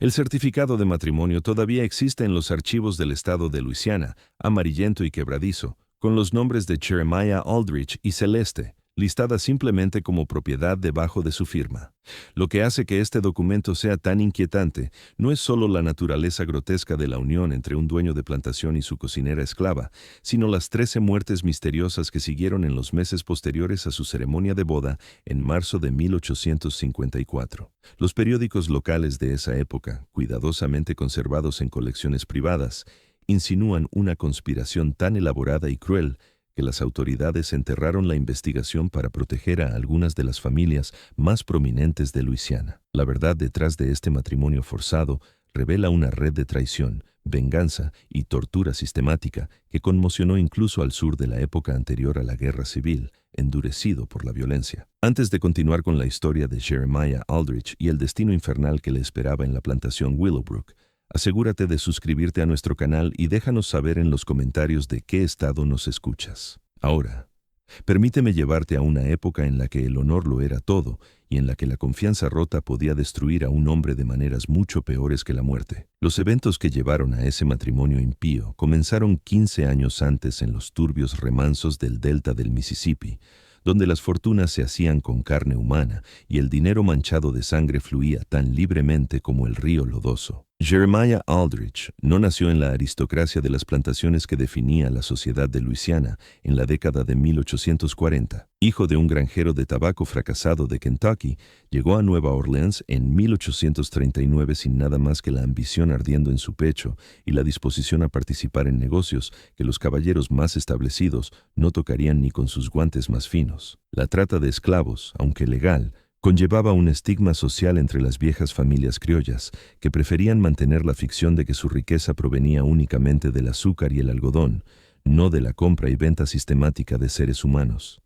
El certificado de matrimonio todavía existe en los archivos del estado de Luisiana, amarillento y quebradizo, con los nombres de Jeremiah Aldrich y Celeste, listada simplemente como propiedad debajo de su firma. Lo que hace que este documento sea tan inquietante no es solo la naturaleza grotesca de la unión entre un dueño de plantación y su cocinera esclava, sino las 13 muertes misteriosas que siguieron en los meses posteriores a su ceremonia de boda en marzo de 1854. Los periódicos locales de esa época, cuidadosamente conservados en colecciones privadas, insinúan una conspiración tan elaborada y cruel que las autoridades enterraron la investigación para proteger a algunas de las familias más prominentes de Luisiana. La verdad detrás de este matrimonio forzado revela una red de traición, venganza y tortura sistemática que conmocionó incluso al sur de la época anterior a la Guerra Civil, endurecido por la violencia. Antes de continuar con la historia de Jeremiah Aldrich y el destino infernal que le esperaba en la plantación Willowbrook, asegúrate de suscribirte a nuestro canal y déjanos saber en los comentarios de qué estado nos escuchas. Ahora, permíteme llevarte a una época en la que el honor lo era todo y en la que la confianza rota podía destruir a un hombre de maneras mucho peores que la muerte. Los eventos que llevaron a ese matrimonio impío comenzaron 15 años antes en los turbios remansos del delta del Mississippi, donde las fortunas se hacían con carne humana y el dinero manchado de sangre fluía tan libremente como el río lodoso. Jeremiah Aldrich no nació en la aristocracia de las plantaciones que definía la sociedad de Luisiana en la década de 1840. Hijo de un granjero de tabaco fracasado de Kentucky, llegó a Nueva Orleans en 1839 sin nada más que la ambición ardiendo en su pecho y la disposición a participar en negocios que los caballeros más establecidos no tocarían ni con sus guantes más finos. La trata de esclavos, aunque legal, conllevaba un estigma social entre las viejas familias criollas, que preferían mantener la ficción de que su riqueza provenía únicamente del azúcar y el algodón, no de la compra y venta sistemática de seres humanos.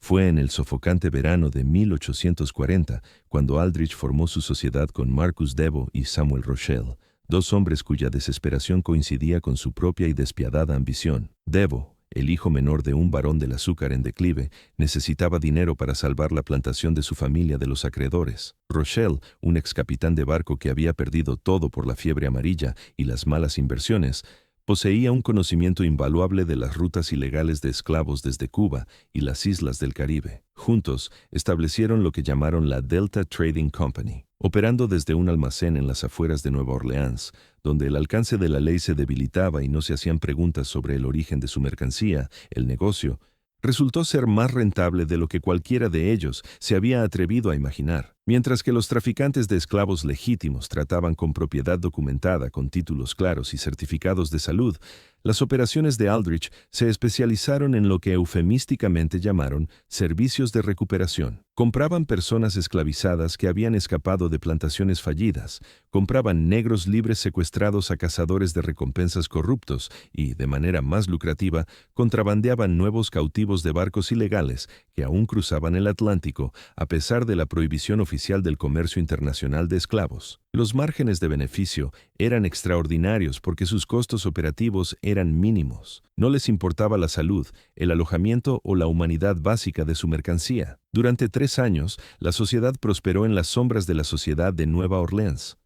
Fue en el sofocante verano de 1840 cuando Aldrich formó su sociedad con Marcus Devo y Samuel Rochelle, dos hombres cuya desesperación coincidía con su propia y despiadada ambición. Devo, el hijo menor de un barón del azúcar en declive, necesitaba dinero para salvar la plantación de su familia de los acreedores. Rochelle, un ex capitán de barco que había perdido todo por la fiebre amarilla y las malas inversiones, poseía un conocimiento invaluable de las rutas ilegales de esclavos desde Cuba y las islas del Caribe. Juntos, establecieron lo que llamaron la Delta Trading Company, operando desde un almacén en las afueras de Nueva Orleans, donde el alcance de la ley se debilitaba y no se hacían preguntas sobre el origen de su mercancía. El negocio resultó ser más rentable de lo que cualquiera de ellos se había atrevido a imaginar. Mientras que los traficantes de esclavos legítimos trataban con propiedad documentada, con títulos claros y certificados de salud, las operaciones de Aldrich se especializaron en lo que eufemísticamente llamaron servicios de recuperación. Compraban personas esclavizadas que habían escapado de plantaciones fallidas, compraban negros libres secuestrados a cazadores de recompensas corruptos y, de manera más lucrativa, contrabandeaban nuevos cautivos de barcos ilegales que aún cruzaban el Atlántico a pesar de la prohibición oficial del comercio internacional de esclavos. Los márgenes de beneficio eran extraordinarios porque sus costos operativos eran mínimos. No les importaba la salud, el alojamiento o la humanidad básica de su mercancía. Durante 3 años, la sociedad prosperó en las sombras de la sociedad de Nueva Orleans.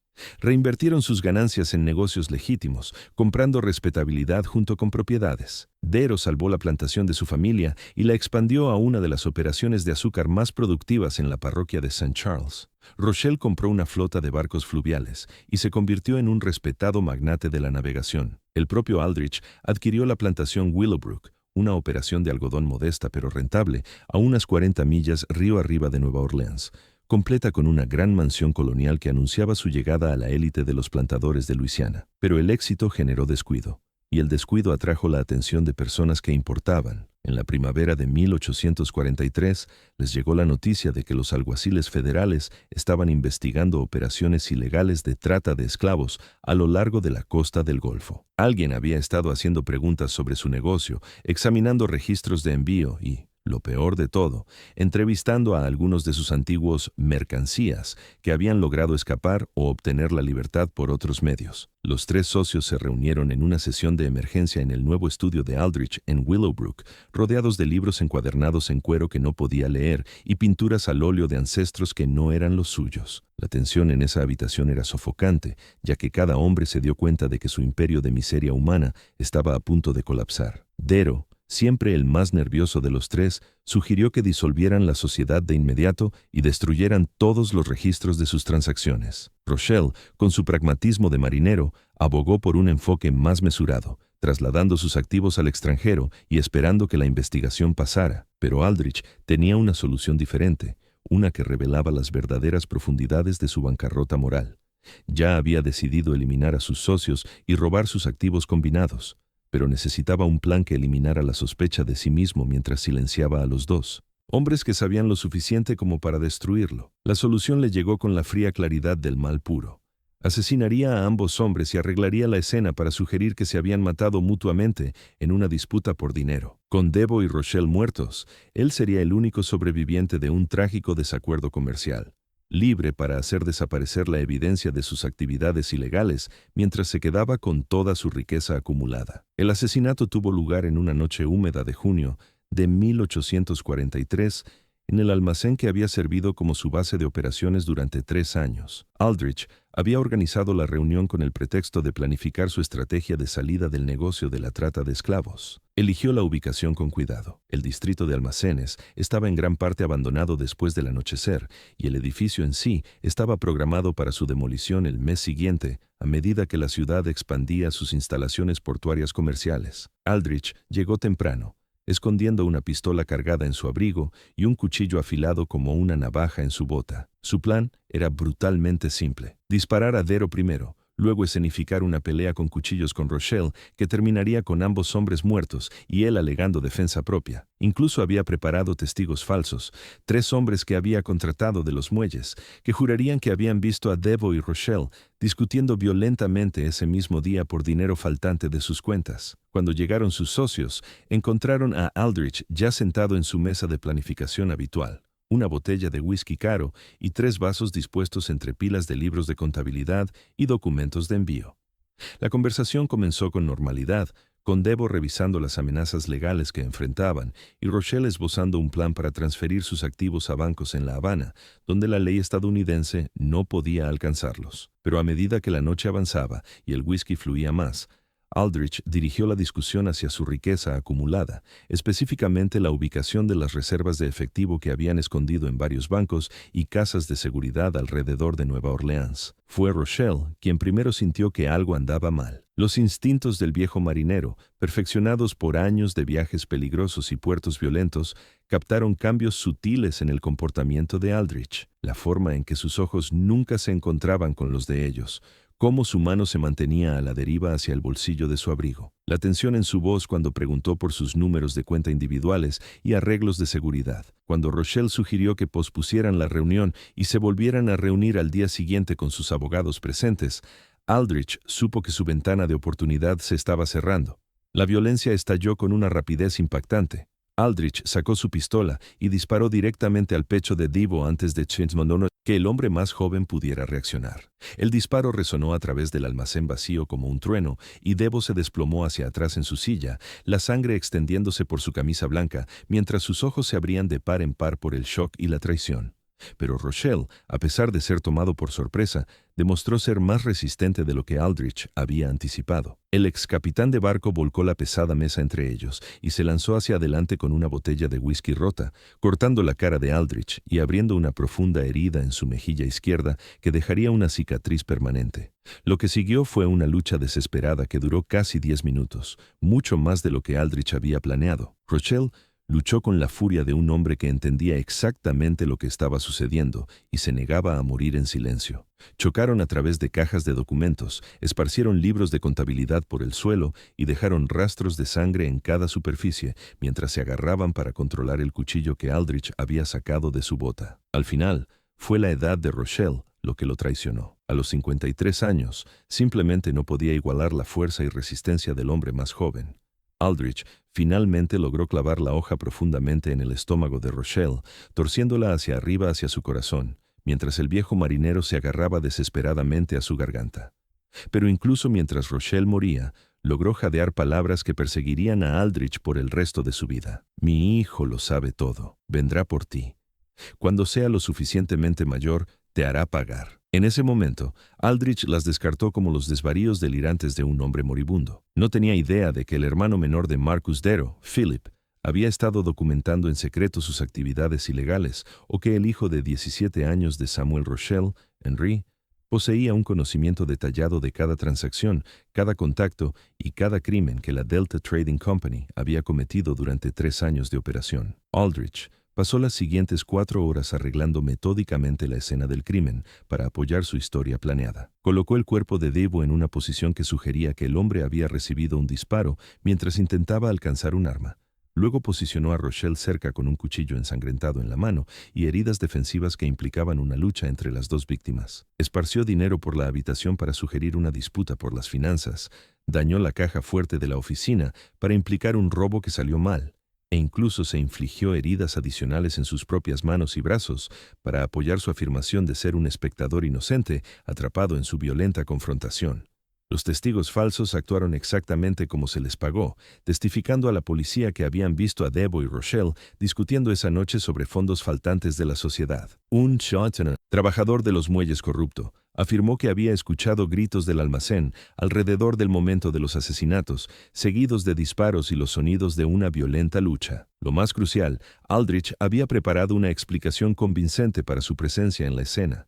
Reinvirtieron sus ganancias en negocios legítimos, comprando respetabilidad junto con propiedades. Dero salvó la plantación de su familia y la expandió a una de las operaciones de azúcar más productivas en la parroquia de St. Charles. Rochelle compró una flota de barcos fluviales y se convirtió en un respetado magnate de la navegación. El propio Aldrich adquirió la plantación Willowbrook, una operación de algodón modesta pero rentable, a unas 40 millas río arriba de Nueva Orleans, completa con una gran mansión colonial que anunciaba su llegada a la élite de los plantadores de Luisiana. Pero el éxito generó descuido, y el descuido atrajo la atención de personas que importaban. En la primavera de 1843 les llegó la noticia de que los alguaciles federales estaban investigando operaciones ilegales de trata de esclavos a lo largo de la costa del Golfo. Alguien había estado haciendo preguntas sobre su negocio, examinando registros de envío y, lo peor de todo, entrevistando a algunos de sus antiguos mercancías que habían logrado escapar o obtener la libertad por otros medios. Los tres socios se reunieron en una sesión de emergencia en el nuevo estudio de Aldrich en Willowbrook, rodeados de libros encuadernados en cuero que no podía leer y pinturas al óleo de ancestros que no eran los suyos. La tensión en esa habitación era sofocante, ya que cada hombre se dio cuenta de que su imperio de miseria humana estaba a punto de colapsar. Darrow, siempre el más nervioso de los tres, sugirió que disolvieran la sociedad de inmediato y destruyeran todos los registros de sus transacciones. Rochelle, con su pragmatismo de marinero, abogó por un enfoque más mesurado, trasladando sus activos al extranjero y esperando que la investigación pasara. Pero Aldrich tenía una solución diferente, una que revelaba las verdaderas profundidades de su bancarrota moral. Ya había decidido eliminar a sus socios y robar sus activos combinados, pero necesitaba un plan que eliminara la sospecha de sí mismo mientras silenciaba a los dos. Hombres que sabían lo suficiente como para destruirlo. La solución le llegó con la fría claridad del mal puro. Asesinaría a ambos hombres y arreglaría la escena para sugerir que se habían matado mutuamente en una disputa por dinero. Con Darrow y Rochelle muertos, él sería el único sobreviviente de un trágico desacuerdo comercial, libre para hacer desaparecer la evidencia de sus actividades ilegales mientras se quedaba con toda su riqueza acumulada. El asesinato tuvo lugar en una noche húmeda de junio de 1843 en el almacén que había servido como su base de operaciones durante 3 años. Aldrich había organizado la reunión con el pretexto de planificar su estrategia de salida del negocio de la trata de esclavos. Eligió la ubicación con cuidado. El distrito de almacenes estaba en gran parte abandonado después del anochecer, y el edificio en sí estaba programado para su demolición el mes siguiente, a medida que la ciudad expandía sus instalaciones portuarias comerciales. Aldrich llegó temprano, escondiendo una pistola cargada en su abrigo y un cuchillo afilado como una navaja en su bota. Su plan era brutalmente simple: disparar a Darrow primero, luego escenificar una pelea con cuchillos con Rochelle que terminaría con ambos hombres muertos y él alegando defensa propia. Incluso había preparado testigos falsos, 3 hombres que había contratado de los muelles, que jurarían que habían visto a Darrow y Rochelle discutiendo violentamente ese mismo día por dinero faltante de sus cuentas. Cuando llegaron sus socios, encontraron a Aldrich ya sentado en su mesa de planificación habitual, una botella de whisky caro y 3 vasos dispuestos entre pilas de libros de contabilidad y documentos de envío. La conversación comenzó con normalidad, con Darrow revisando las amenazas legales que enfrentaban y Rochelle esbozando un plan para transferir sus activos a bancos en La Habana, donde la ley estadounidense no podía alcanzarlos. Pero a medida que la noche avanzaba y el whisky fluía más, Aldrich dirigió la discusión hacia su riqueza acumulada, específicamente la ubicación de las reservas de efectivo que habían escondido en varios bancos y casas de seguridad alrededor de Nueva Orleans. Fue Rochelle quien primero sintió que algo andaba mal. Los instintos del viejo marinero, perfeccionados por años de viajes peligrosos y puertos violentos, captaron cambios sutiles en el comportamiento de Aldrich, la forma en que sus ojos nunca se encontraban con los de ellos, cómo su mano se mantenía a la deriva hacia el bolsillo de su abrigo, la tensión en su voz cuando preguntó por sus números de cuenta individuales y arreglos de seguridad, cuando Rochelle sugirió que pospusieran la reunión y se volvieran a reunir al día siguiente con sus abogados presentes. Aldrich supo que su ventana de oportunidad se estaba cerrando. La violencia estalló con una rapidez impactante. Aldrich sacó su pistola y disparó directamente al pecho de Darrow antes de que el hombre más joven pudiera reaccionar. El disparo resonó a través del almacén vacío como un trueno y Darrow se desplomó hacia atrás en su silla, la sangre extendiéndose por su camisa blanca, mientras sus ojos se abrían de par en par por el shock y la traición. Pero Rochelle, a pesar de ser tomado por sorpresa, demostró ser más resistente de lo que Aldrich había anticipado. El ex capitán de barco volcó la pesada mesa entre ellos y se lanzó hacia adelante con una botella de whisky rota, cortando la cara de Aldrich y abriendo una profunda herida en su mejilla izquierda que dejaría una cicatriz permanente. Lo que siguió fue una lucha desesperada que duró casi 10 minutos, mucho más de lo que Aldrich había planeado. Rochelle luchó con la furia de un hombre que entendía exactamente lo que estaba sucediendo y se negaba a morir en silencio. Chocaron a través de cajas de documentos, esparcieron libros de contabilidad por el suelo y dejaron rastros de sangre en cada superficie mientras se agarraban para controlar el cuchillo que Aldrich había sacado de su bota. Al final, fue la edad de Rochelle lo que lo traicionó. A los 53 años, simplemente no podía igualar la fuerza y resistencia del hombre más joven. Aldrich finalmente logró clavar la hoja profundamente en el estómago de Rochelle, torciéndola hacia arriba hacia su corazón, mientras el viejo marinero se agarraba desesperadamente a su garganta. Pero incluso mientras Rochelle moría, logró jadear palabras que perseguirían a Aldrich por el resto de su vida. Mi hijo lo sabe todo. Vendrá por ti. Cuando sea lo suficientemente mayor, te hará pagar. En ese momento, Aldrich las descartó como los desvaríos delirantes de un hombre moribundo. No tenía idea de que el hermano menor de Marcus Darrow, Philip, había estado documentando en secreto sus actividades ilegales, o que el hijo de 17 años de Samuel Rochelle, Henry, poseía un conocimiento detallado de cada transacción, cada contacto y cada crimen que la Delta Trading Company había cometido durante 3 años de operación. Aldrich pasó las siguientes 4 horas arreglando metódicamente la escena del crimen para apoyar su historia planeada. Colocó el cuerpo de Debo en una posición que sugería que el hombre había recibido un disparo mientras intentaba alcanzar un arma. Luego posicionó a Rochelle cerca con un cuchillo ensangrentado en la mano y heridas defensivas que implicaban una lucha entre las dos víctimas. Esparció dinero por la habitación para sugerir una disputa por las finanzas. Dañó la caja fuerte de la oficina para implicar un robo que salió mal. E incluso se infligió heridas adicionales en sus propias manos y brazos para apoyar su afirmación de ser un espectador inocente atrapado en su violenta confrontación. Los testigos falsos actuaron exactamente como se les pagó, testificando a la policía que habían visto a Debo y Rochelle discutiendo esa noche sobre fondos faltantes de la sociedad. Un Shotner, trabajador de los muelles corrupto, afirmó que había escuchado gritos del almacén alrededor del momento de los asesinatos, seguidos de disparos y los sonidos de una violenta lucha. Lo más crucial, Aldrich había preparado una explicación convincente para su presencia en la escena.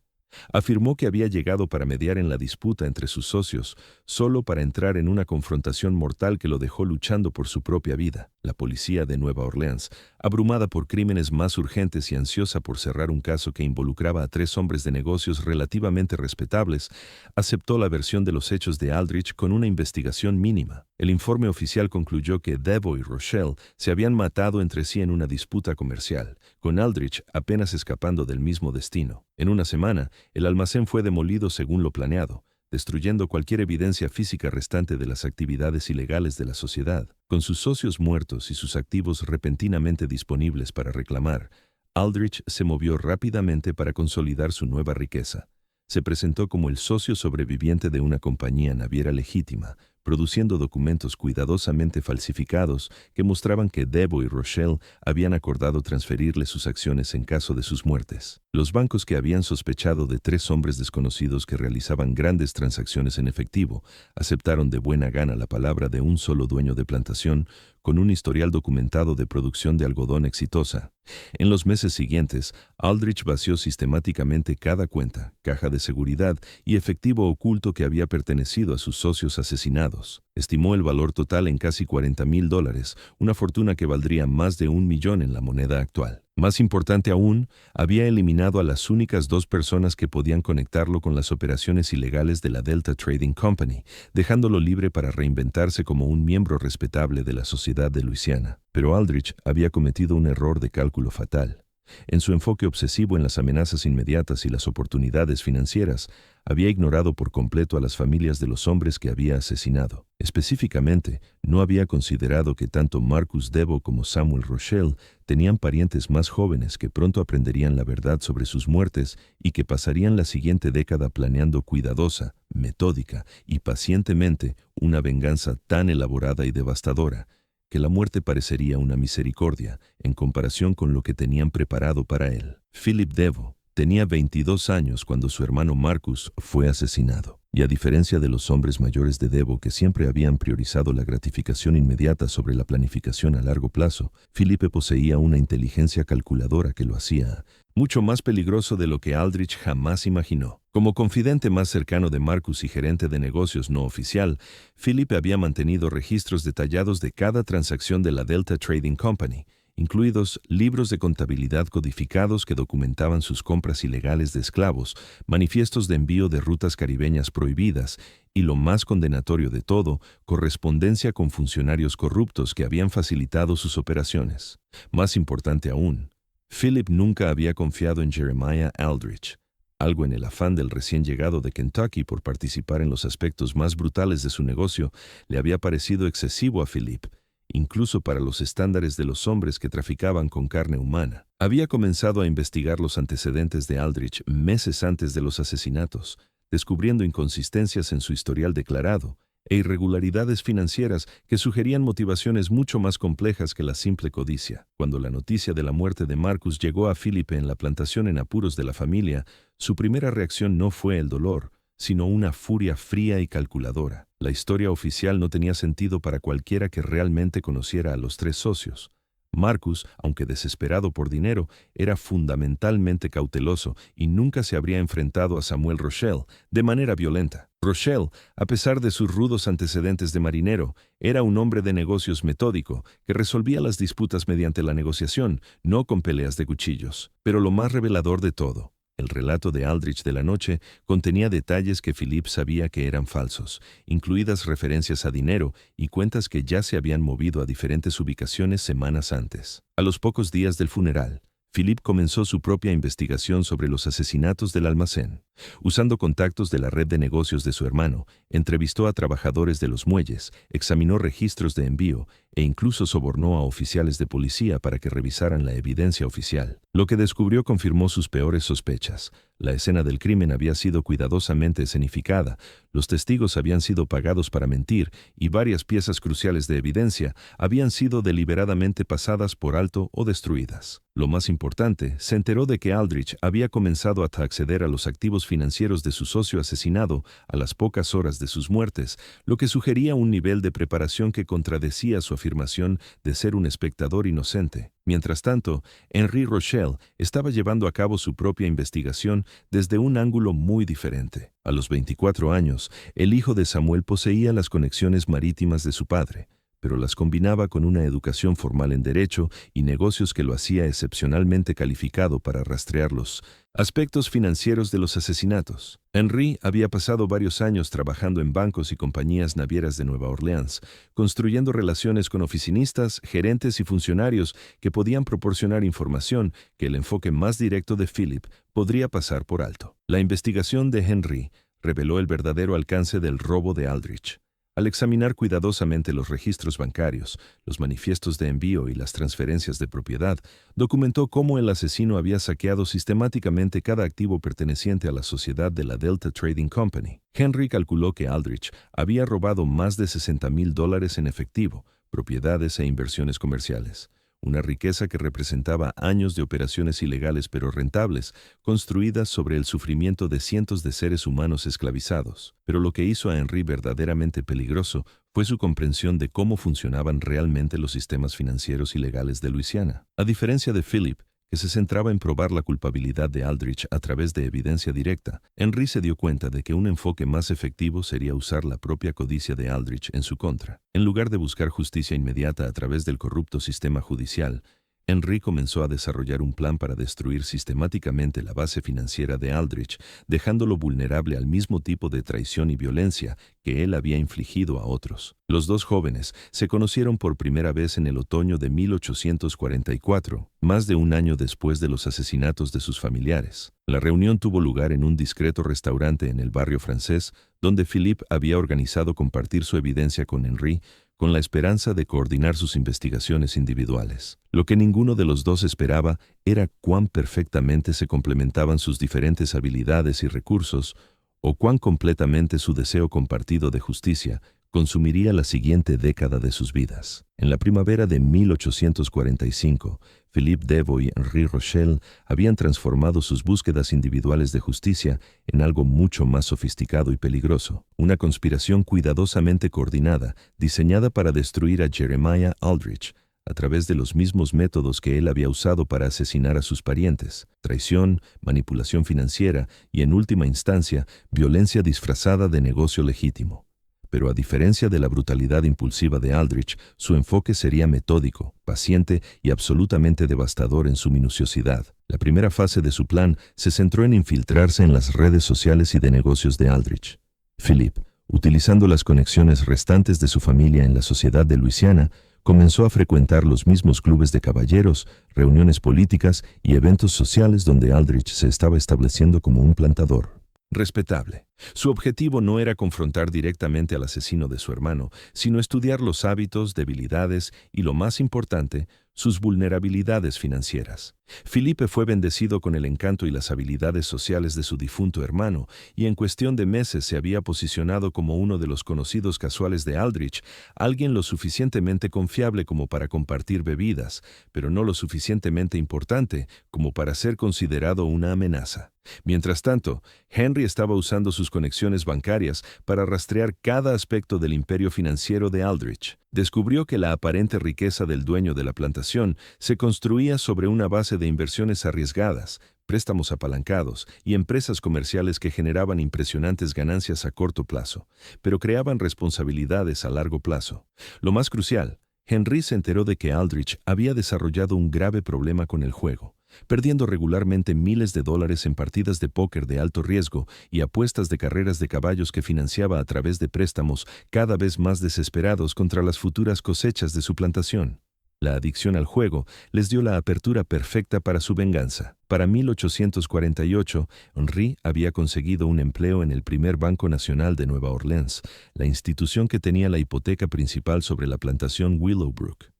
Afirmó que había llegado para mediar en la disputa entre sus socios, solo para entrar en una confrontación mortal que lo dejó luchando por su propia vida. La policía de Nueva Orleans, abrumada por crímenes más urgentes y ansiosa por cerrar un caso que involucraba a 3 hombres de negocios relativamente respetables, aceptó la versión de los hechos de Aldrich con una investigación mínima. El informe oficial concluyó que Debo y Rochelle se habían matado entre sí en una disputa comercial, con Aldrich apenas escapando del mismo destino. En una semana, el almacén fue demolido según lo planeado, destruyendo cualquier evidencia física restante de las actividades ilegales de la sociedad. Con sus socios muertos y sus activos repentinamente disponibles para reclamar, Aldrich se movió rápidamente para consolidar su nueva riqueza. Se presentó como el socio sobreviviente de una compañía naviera legítima, produciendo documentos cuidadosamente falsificados que mostraban que Debo y Rochelle habían acordado transferirle sus acciones en caso de sus muertes. Los bancos que habían sospechado de 3 hombres desconocidos que realizaban grandes transacciones en efectivo aceptaron de buena gana la palabra de un solo dueño de plantación con un historial documentado de producción de algodón exitosa. En los meses siguientes, Aldrich vació sistemáticamente cada cuenta, caja de seguridad y efectivo oculto que había pertenecido a sus socios asesinados. Estimó el valor total en casi $40,000, una fortuna que valdría más de $1 millón en la moneda actual. Más importante aún, había eliminado a las únicas 2 personas que podían conectarlo con las operaciones ilegales de la Delta Trading Company, dejándolo libre para reinventarse como un miembro respetable de la sociedad de Luisiana. Pero Aldrich había cometido un error de cálculo fatal. En su enfoque obsesivo en las amenazas inmediatas y las oportunidades financieras, había ignorado por completo a las familias de los hombres que había asesinado. Específicamente, no había considerado que tanto Marcus Debo como Samuel Rochelle tenían parientes más jóvenes que pronto aprenderían la verdad sobre sus muertes y que pasarían la siguiente década planeando cuidadosa, metódica y pacientemente una venganza tan elaborada y devastadora que la muerte parecería una misericordia en comparación con lo que tenían preparado para él. Philip Debo tenía 22 años cuando su hermano Marcus fue asesinado. Y a diferencia de los hombres mayores de Debo que siempre habían priorizado la gratificación inmediata sobre la planificación a largo plazo, Philippe poseía una inteligencia calculadora que lo hacía mucho más peligroso de lo que Aldrich jamás imaginó. Como confidente más cercano de Marcus y gerente de negocios no oficial, Philippe había mantenido registros detallados de cada transacción de la Delta Trading Company, incluidos libros de contabilidad codificados que documentaban sus compras ilegales de esclavos, manifiestos de envío de rutas caribeñas prohibidas y, lo más condenatorio de todo, correspondencia con funcionarios corruptos que habían facilitado sus operaciones. Más importante aún, Philip nunca había confiado en Jeremiah Aldrich. Algo en el afán del recién llegado de Kentucky por participar en los aspectos más brutales de su negocio le había parecido excesivo a Philip, incluso para los estándares de los hombres que traficaban con carne humana. Había comenzado a investigar los antecedentes de Aldrich meses antes de los asesinatos, descubriendo inconsistencias en su historial declarado e irregularidades financieras que sugerían motivaciones mucho más complejas que la simple codicia. Cuando la noticia de la muerte de Marcus llegó a Philip en la plantación en apuros de la familia, su primera reacción no fue el dolor, sino una furia fría y calculadora. La historia oficial no tenía sentido para cualquiera que realmente conociera a los tres socios. Marcus, aunque desesperado por dinero, era fundamentalmente cauteloso y nunca se habría enfrentado a Samuel Rochelle de manera violenta. Rochelle, a pesar de sus rudos antecedentes de marinero, era un hombre de negocios metódico que resolvía las disputas mediante la negociación, no con peleas de cuchillos. Pero lo más revelador de todo, el relato de Aldrich de la noche contenía detalles que Philip sabía que eran falsos, incluidas referencias a dinero y cuentas que ya se habían movido a diferentes ubicaciones semanas antes. A los pocos días del funeral, Philip comenzó su propia investigación sobre los asesinatos del almacén. Usando contactos de la red de negocios de su hermano, entrevistó a trabajadores de los muelles, examinó registros de envío e incluso sobornó a oficiales de policía para que revisaran la evidencia oficial. Lo que descubrió confirmó sus peores sospechas. La escena del crimen había sido cuidadosamente escenificada, los testigos habían sido pagados para mentir y varias piezas cruciales de evidencia habían sido deliberadamente pasadas por alto o destruidas. Lo más importante, se enteró de que Aldrich había comenzado a acceder a los activos financieros de su socio asesinado a las pocas horas de sus muertes, lo que sugería un nivel de preparación que contradecía su afirmación de ser un espectador inocente. Mientras tanto, Henri Rochelle estaba llevando a cabo su propia investigación desde un ángulo muy diferente. A los 24 años, el hijo de Samuel poseía las conexiones marítimas de su padre, pero las combinaba con una educación formal en derecho y negocios que lo hacía excepcionalmente calificado para rastrear los aspectos financieros de los asesinatos. Henry había pasado varios años trabajando en bancos y compañías navieras de Nueva Orleans, construyendo relaciones con oficinistas, gerentes y funcionarios que podían proporcionar información que el enfoque más directo de Philip podría pasar por alto. La investigación de Henry reveló el verdadero alcance del robo de Aldrich. Al examinar cuidadosamente los registros bancarios, los manifiestos de envío y las transferencias de propiedad, documentó cómo el asesino había saqueado sistemáticamente cada activo perteneciente a la sociedad de la Delta Trading Company. Henry calculó que Aldrich había robado más de $60,000 en efectivo, propiedades e inversiones comerciales. Una riqueza que representaba años de operaciones ilegales pero rentables, construidas sobre el sufrimiento de cientos de seres humanos esclavizados. Pero lo que hizo a Henry verdaderamente peligroso fue su comprensión de cómo funcionaban realmente los sistemas financieros y legales de Luisiana. A diferencia de Philip, que se centraba en probar la culpabilidad de Aldrich a través de evidencia directa, Henry se dio cuenta de que un enfoque más efectivo sería usar la propia codicia de Aldrich en su contra. En lugar de buscar justicia inmediata a través del corrupto sistema judicial, Henry comenzó a desarrollar un plan para destruir sistemáticamente la base financiera de Aldrich, dejándolo vulnerable al mismo tipo de traición y violencia que él había infligido a otros. Los dos jóvenes se conocieron por primera vez en el otoño de 1844, más de un año después de los asesinatos de sus familiares. La reunión tuvo lugar en un discreto restaurante en el barrio francés, donde Philip había organizado compartir su evidencia con Henry, con la esperanza de coordinar sus investigaciones individuales. Lo que ninguno de los dos esperaba era cuán perfectamente se complementaban sus diferentes habilidades y recursos, o cuán completamente su deseo compartido de justicia consumiría la siguiente década de sus vidas. En la primavera de 1845, Philippe Deveau y Henri Rochelle habían transformado sus búsquedas individuales de justicia en algo mucho más sofisticado y peligroso, una conspiración cuidadosamente coordinada, diseñada para destruir a Jeremiah Aldrich, a través de los mismos métodos que él había usado para asesinar a sus parientes: traición, manipulación financiera y, en última instancia, violencia disfrazada de negocio legítimo. Pero a diferencia de la brutalidad impulsiva de Aldrich, su enfoque sería metódico, paciente y absolutamente devastador en su minuciosidad. La primera fase de su plan se centró en infiltrarse en las redes sociales y de negocios de Aldrich. Philip, utilizando las conexiones restantes de su familia en la sociedad de Luisiana, comenzó a frecuentar los mismos clubes de caballeros, reuniones políticas y eventos sociales donde Aldrich se estaba estableciendo como un plantador respetable. Su objetivo no era confrontar directamente al asesino de su hermano, sino estudiar los hábitos, debilidades y, lo más importante, sus vulnerabilidades financieras. Felipe fue bendecido con el encanto y las habilidades sociales de su difunto hermano, y en cuestión de meses se había posicionado como uno de los conocidos casuales de Aldrich, alguien lo suficientemente confiable como para compartir bebidas, pero no lo suficientemente importante como para ser considerado una amenaza. Mientras tanto, Henry estaba usando sus conexiones bancarias para rastrear cada aspecto del imperio financiero de Aldrich. Descubrió que la aparente riqueza del dueño de la plantación se construía sobre una base de inversiones arriesgadas, préstamos apalancados y empresas comerciales que generaban impresionantes ganancias a corto plazo, pero creaban responsabilidades a largo plazo. Lo más crucial, Henry se enteró de que Aldrich había desarrollado un grave problema con el juego, perdiendo regularmente miles de dólares en partidas de póker de alto riesgo y apuestas de carreras de caballos que financiaba a través de préstamos cada vez más desesperados contra las futuras cosechas de su plantación. La adicción al juego les dio la apertura perfecta para su venganza. Para 1848, Henry había conseguido un empleo en el primer Banco Nacional de Nueva Orleans, la institución que tenía la hipoteca principal sobre la plantación Willowbrook.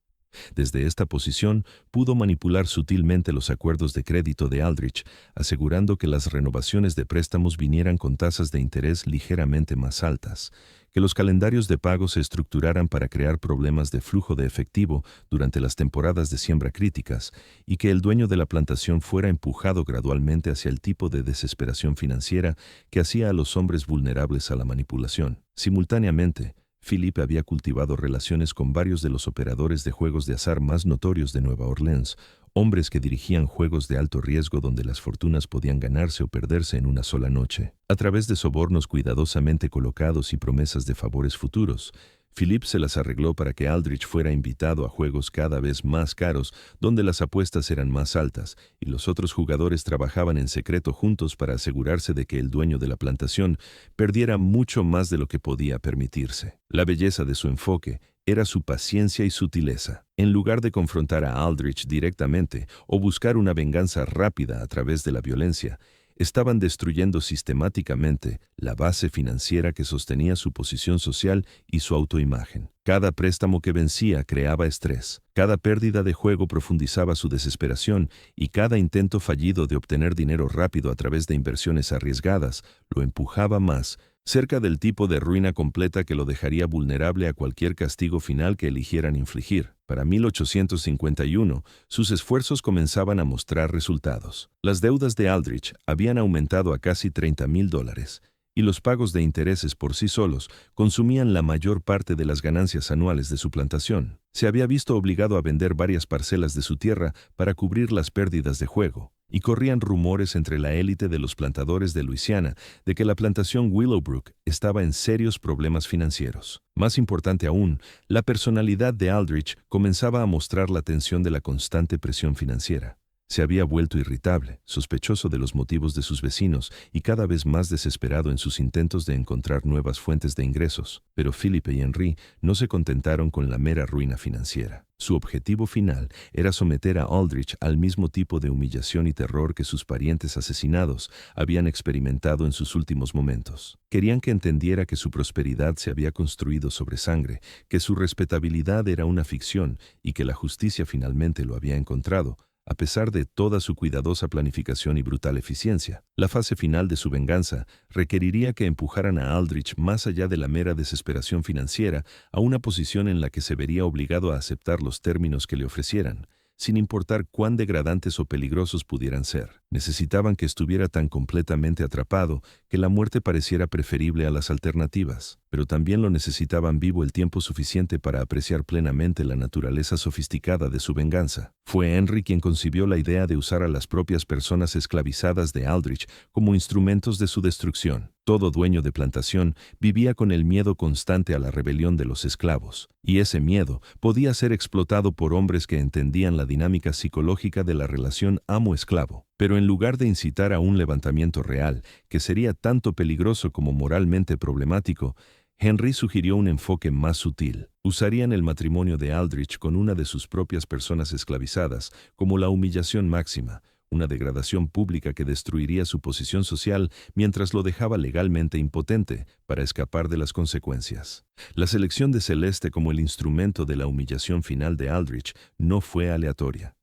Desde esta posición, pudo manipular sutilmente los acuerdos de crédito de Aldrich, asegurando que las renovaciones de préstamos vinieran con tasas de interés ligeramente más altas, que los calendarios de pago se estructuraran para crear problemas de flujo de efectivo durante las temporadas de siembra críticas, y que el dueño de la plantación fuera empujado gradualmente hacia el tipo de desesperación financiera que hacía a los hombres vulnerables a la manipulación. Simultáneamente, Felipe había cultivado relaciones con varios de los operadores de juegos de azar más notorios de Nueva Orleans, hombres que dirigían juegos de alto riesgo donde las fortunas podían ganarse o perderse en una sola noche. A través de sobornos cuidadosamente colocados y promesas de favores futuros, Philip se las arregló para que Aldrich fuera invitado a juegos cada vez más caros donde las apuestas eran más altas y los otros jugadores trabajaban en secreto juntos para asegurarse de que el dueño de la plantación perdiera mucho más de lo que podía permitirse. La belleza de su enfoque era su paciencia y sutileza. En lugar de confrontar a Aldrich directamente o buscar una venganza rápida a través de la violencia, estaban destruyendo sistemáticamente la base financiera que sostenía su posición social y su autoimagen. Cada préstamo que vencía creaba estrés, cada pérdida de juego profundizaba su desesperación y cada intento fallido de obtener dinero rápido a través de inversiones arriesgadas lo empujaba más cerca del tipo de ruina completa que lo dejaría vulnerable a cualquier castigo final que eligieran infligir. Para 1851, sus esfuerzos comenzaban a mostrar resultados. Las deudas de Aldrich habían aumentado a casi $30,000, y los pagos de intereses por sí solos consumían la mayor parte de las ganancias anuales de su plantación. Se había visto obligado a vender varias parcelas de su tierra para cubrir las pérdidas de juego, y corrían rumores entre la élite de los plantadores de Luisiana de que la plantación Willowbrook estaba en serios problemas financieros. Más importante aún, la personalidad de Aldrich comenzaba a mostrar la tensión de la constante presión financiera. Se había vuelto irritable, sospechoso de los motivos de sus vecinos y cada vez más desesperado en sus intentos de encontrar nuevas fuentes de ingresos. Pero Felipe y Henry no se contentaron con la mera ruina financiera. Su objetivo final era someter a Aldrich al mismo tipo de humillación y terror que sus parientes asesinados habían experimentado en sus últimos momentos. Querían que entendiera que su prosperidad se había construido sobre sangre, que su respetabilidad era una ficción y que la justicia finalmente lo había encontrado, a pesar de toda su cuidadosa planificación y brutal eficiencia. La fase final de su venganza requeriría que empujaran a Aldrich más allá de la mera desesperación financiera a una posición en la que se vería obligado a aceptar los términos que le ofrecieran, sin importar cuán degradantes o peligrosos pudieran ser. Necesitaban que estuviera tan completamente atrapado que la muerte pareciera preferible a las alternativas, pero también lo necesitaban vivo el tiempo suficiente para apreciar plenamente la naturaleza sofisticada de su venganza. Fue Henry quien concibió la idea de usar a las propias personas esclavizadas de Aldrich como instrumentos de su destrucción. Todo dueño de plantación vivía con el miedo constante a la rebelión de los esclavos, y ese miedo podía ser explotado por hombres que entendían la dinámica psicológica de la relación amo-esclavo. Pero en lugar de incitar a un levantamiento real, que sería tanto peligroso como moralmente problemático, Henry sugirió un enfoque más sutil. Usarían el matrimonio de Aldrich con una de sus propias personas esclavizadas como la humillación máxima, una degradación pública que destruiría su posición social mientras lo dejaba legalmente impotente para escapar de las consecuencias. La selección de Celeste como el instrumento de la humillación final de Aldrich no fue aleatoria.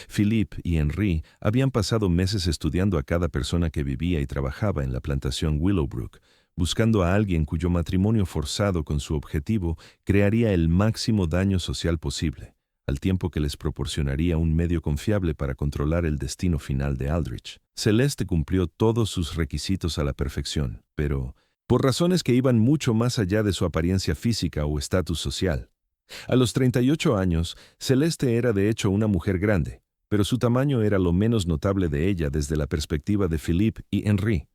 Philippe y Henry habían pasado meses estudiando a cada persona que vivía y trabajaba en la plantación Willowbrook, buscando a alguien cuyo matrimonio forzado con su objetivo crearía el máximo daño social posible, al tiempo que les proporcionaría un medio confiable para controlar el destino final de Aldrich. Celeste cumplió todos sus requisitos a la perfección, pero por razones que iban mucho más allá de su apariencia física o estatus social. A los 38 años, Celeste era de hecho una mujer grande, pero su tamaño era lo menos notable de ella desde la perspectiva de Philippe y Henry.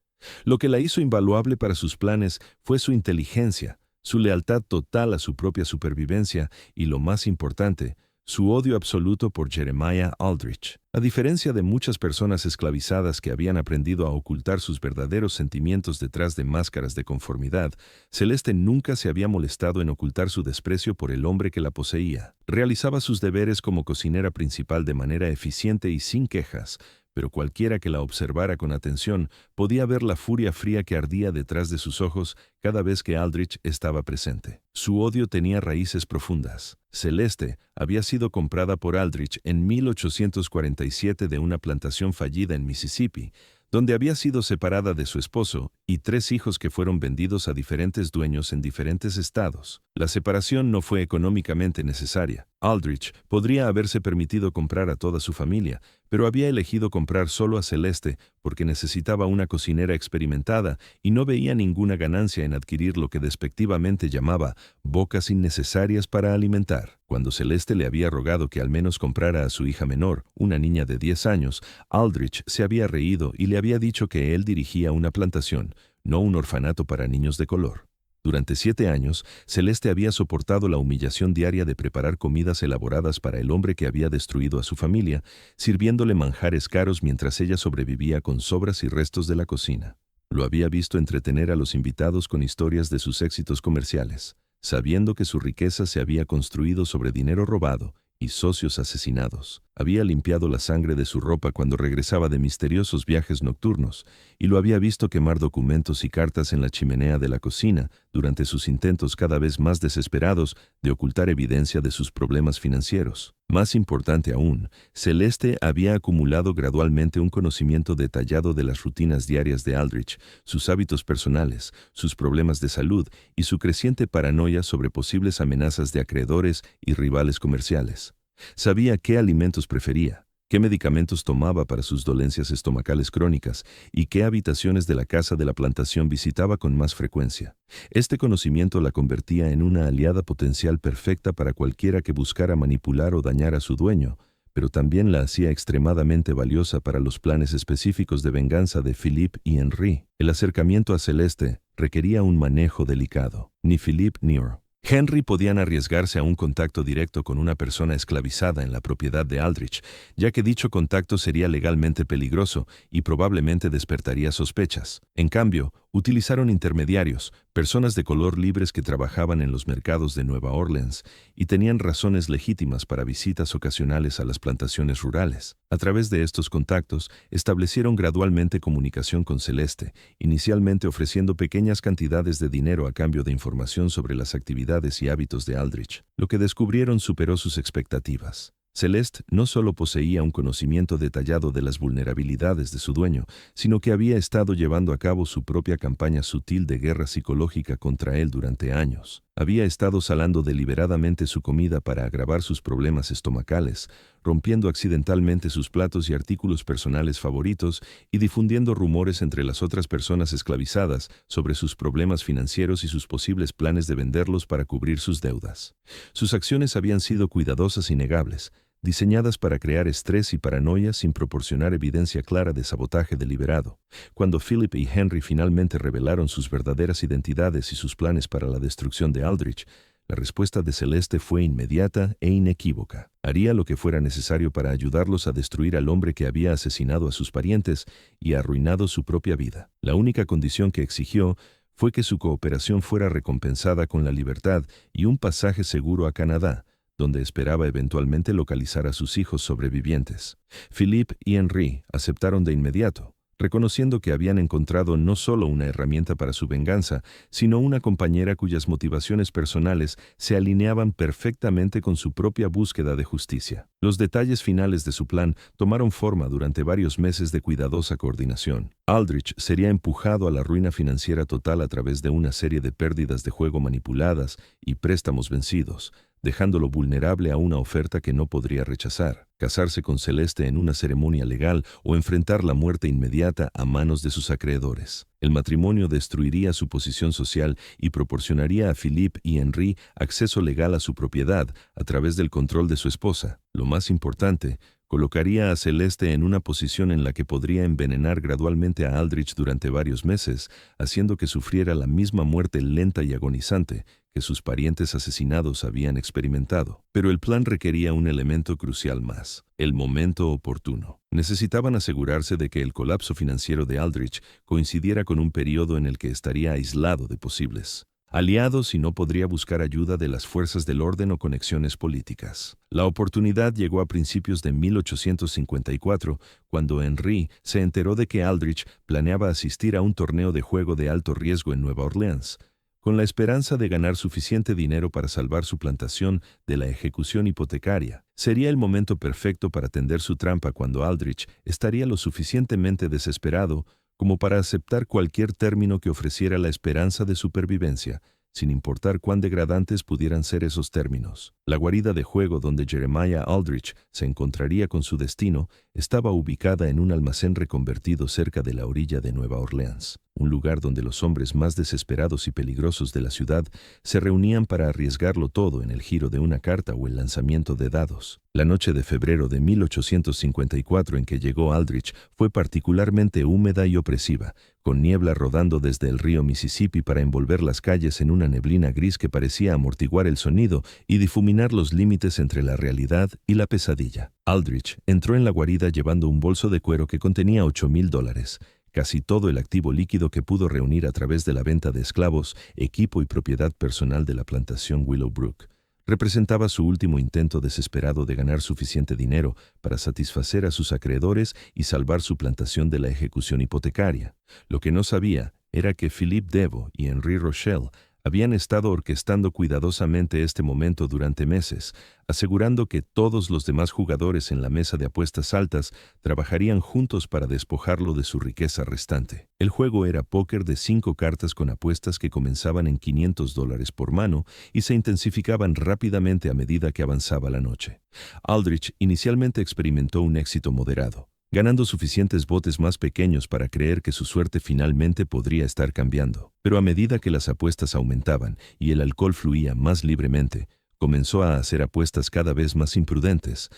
Lo que la hizo invaluable para sus planes fue su inteligencia, su lealtad total a su propia supervivencia y, lo más importante, su odio absoluto por Jeremiah Aldrich. A diferencia de muchas personas esclavizadas que habían aprendido a ocultar sus verdaderos sentimientos detrás de máscaras de conformidad, Celeste nunca se había molestado en ocultar su desprecio por el hombre que la poseía. Realizaba sus deberes como cocinera principal de manera eficiente y sin quejas, pero cualquiera que la observara con atención podía ver la furia fría que ardía detrás de sus ojos cada vez que Aldrich estaba presente. Su odio tenía raíces profundas. Celeste había sido comprada por Aldrich en 1847 de una plantación fallida en Mississippi, donde había sido separada de su esposo y 3 hijos que fueron vendidos a diferentes dueños en diferentes estados. La separación no fue económicamente necesaria. Aldrich podría haberse permitido comprar a toda su familia, pero había elegido comprar solo a Celeste porque necesitaba una cocinera experimentada y no veía ninguna ganancia en adquirir lo que despectivamente llamaba bocas innecesarias para alimentar. Cuando Celeste le había rogado que al menos comprara a su hija menor, una niña de 10 años, Aldrich se había reído y le había dicho que él dirigía una plantación, no un orfanato para niños de color. Durante 7 años, Celeste había soportado la humillación diaria de preparar comidas elaboradas para el hombre que había destruido a su familia, sirviéndole manjares caros mientras ella sobrevivía con sobras y restos de la cocina. Lo había visto entretener a los invitados con historias de sus éxitos comerciales, sabiendo que su riqueza se había construido sobre dinero robado y socios asesinados. Había limpiado la sangre de su ropa cuando regresaba de misteriosos viajes nocturnos, y lo había visto quemar documentos y cartas en la chimenea de la cocina durante sus intentos cada vez más desesperados de ocultar evidencia de sus problemas financieros. Más importante aún, Celeste había acumulado gradualmente un conocimiento detallado de las rutinas diarias de Aldrich, sus hábitos personales, sus problemas de salud y su creciente paranoia sobre posibles amenazas de acreedores y rivales comerciales. Sabía qué alimentos prefería, qué medicamentos tomaba para sus dolencias estomacales crónicas y qué habitaciones de la casa de la plantación visitaba con más frecuencia. Este conocimiento la convertía en una aliada potencial perfecta para cualquiera que buscara manipular o dañar a su dueño, pero también la hacía extremadamente valiosa para los planes específicos de venganza de Philippe y Henry. El acercamiento a Celeste requería un manejo delicado. Ni Philippe ni Henry podían arriesgarse a un contacto directo con una persona esclavizada en la propiedad de Aldrich, ya que dicho contacto sería legalmente peligroso y probablemente despertaría sospechas. En cambio, utilizaron intermediarios, personas de color libres que trabajaban en los mercados de Nueva Orleans y tenían razones legítimas para visitas ocasionales a las plantaciones rurales. A través de estos contactos, establecieron gradualmente comunicación con Celeste, inicialmente ofreciendo pequeñas cantidades de dinero a cambio de información sobre las actividades y hábitos de Aldrich. Lo que descubrieron superó sus expectativas. Celeste no solo poseía un conocimiento detallado de las vulnerabilidades de su dueño, sino que había estado llevando a cabo su propia campaña sutil de guerra psicológica contra él durante años. Había estado salando deliberadamente su comida para agravar sus problemas estomacales, rompiendo accidentalmente sus platos y artículos personales favoritos y difundiendo rumores entre las otras personas esclavizadas sobre sus problemas financieros y sus posibles planes de venderlos para cubrir sus deudas. Sus acciones habían sido cuidadosas y negables, diseñadas para crear estrés y paranoia sin proporcionar evidencia clara de sabotaje deliberado. Cuando Philip y Henry finalmente revelaron sus verdaderas identidades y sus planes para la destrucción de Aldrich, la respuesta de Celeste fue inmediata e inequívoca. Haría lo que fuera necesario para ayudarlos a destruir al hombre que había asesinado a sus parientes y arruinado su propia vida. La única condición que exigió fue que su cooperación fuera recompensada con la libertad y un pasaje seguro a Canadá, donde esperaba eventualmente localizar a sus hijos sobrevivientes. Philippe y Henri aceptaron de inmediato, reconociendo que habían encontrado no solo una herramienta para su venganza, sino una compañera cuyas motivaciones personales se alineaban perfectamente con su propia búsqueda de justicia. Los detalles finales de su plan tomaron forma durante varios meses de cuidadosa coordinación. Aldrich sería empujado a la ruina financiera total a través de una serie de pérdidas de juego manipuladas y préstamos vencidos, dejándolo vulnerable a una oferta que no podría rechazar: casarse con Celeste en una ceremonia legal o enfrentar la muerte inmediata a manos de sus acreedores. El matrimonio destruiría su posición social y proporcionaría a Philippe y Henri acceso legal a su propiedad a través del control de su esposa. Lo más importante, colocaría a Celeste en una posición en la que podría envenenar gradualmente a Aldrich durante varios meses, haciendo que sufriera la misma muerte lenta y agonizante que sus parientes asesinados habían experimentado. Pero el plan requería un elemento crucial más: el momento oportuno. Necesitaban asegurarse de que el colapso financiero de Aldrich coincidiera con un periodo en el que estaría aislado de posibles aliados y no podría buscar ayuda de las fuerzas del orden o conexiones políticas. La oportunidad llegó a principios de 1854, cuando Henri se enteró de que Aldrich planeaba asistir a un torneo de juego de alto riesgo en Nueva Orleans, con la esperanza de ganar suficiente dinero para salvar su plantación de la ejecución hipotecaria. Sería el momento perfecto para tender su trampa cuando Aldrich estaría lo suficientemente desesperado como para aceptar cualquier término que ofreciera la esperanza de supervivencia, sin importar cuán degradantes pudieran ser esos términos. La guarida de juego donde Jeremiah Aldrich se encontraría con su destino estaba ubicada en un almacén reconvertido cerca de la orilla de Nueva Orleans, un lugar donde los hombres más desesperados y peligrosos de la ciudad se reunían para arriesgarlo todo en el giro de una carta o el lanzamiento de dados. La noche de febrero de 1854 en que llegó Aldrich fue particularmente húmeda y opresiva, con niebla rodando desde el río Mississippi para envolver las calles en una neblina gris que parecía amortiguar el sonido y difuminar los límites entre la realidad y la pesadilla. Aldrich entró en la guarida llevando un bolso de cuero que contenía $8,000, casi todo el activo líquido que pudo reunir a través de la venta de esclavos, equipo y propiedad personal de la plantación Willowbrook. Representaba su último intento desesperado de ganar suficiente dinero para satisfacer a sus acreedores y salvar su plantación de la ejecución hipotecaria. Lo que no sabía era que Philippe Deveau y Henri Rochelle habían estado orquestando cuidadosamente este momento durante meses, asegurando que todos los demás jugadores en la mesa de apuestas altas trabajarían juntos para despojarlo de su riqueza restante. El juego era póker de 5 cartas con apuestas que comenzaban en $500 por mano y se intensificaban rápidamente a medida que avanzaba la noche. Aldrich inicialmente experimentó un éxito moderado, ganando suficientes botes más pequeños para creer que su suerte finalmente podría estar cambiando. Pero a medida que las apuestas aumentaban y el alcohol fluía más libremente, comenzó a hacer apuestas cada vez más imprudentes,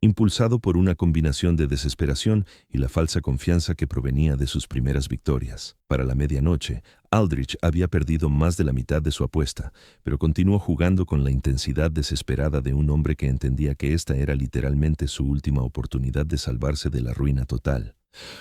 impulsado por una combinación de desesperación y la falsa confianza que provenía de sus primeras victorias. Para la medianoche, Aldrich había perdido más de la mitad de su apuesta, pero continuó jugando con la intensidad desesperada de un hombre que entendía que esta era literalmente su última oportunidad de salvarse de la ruina total.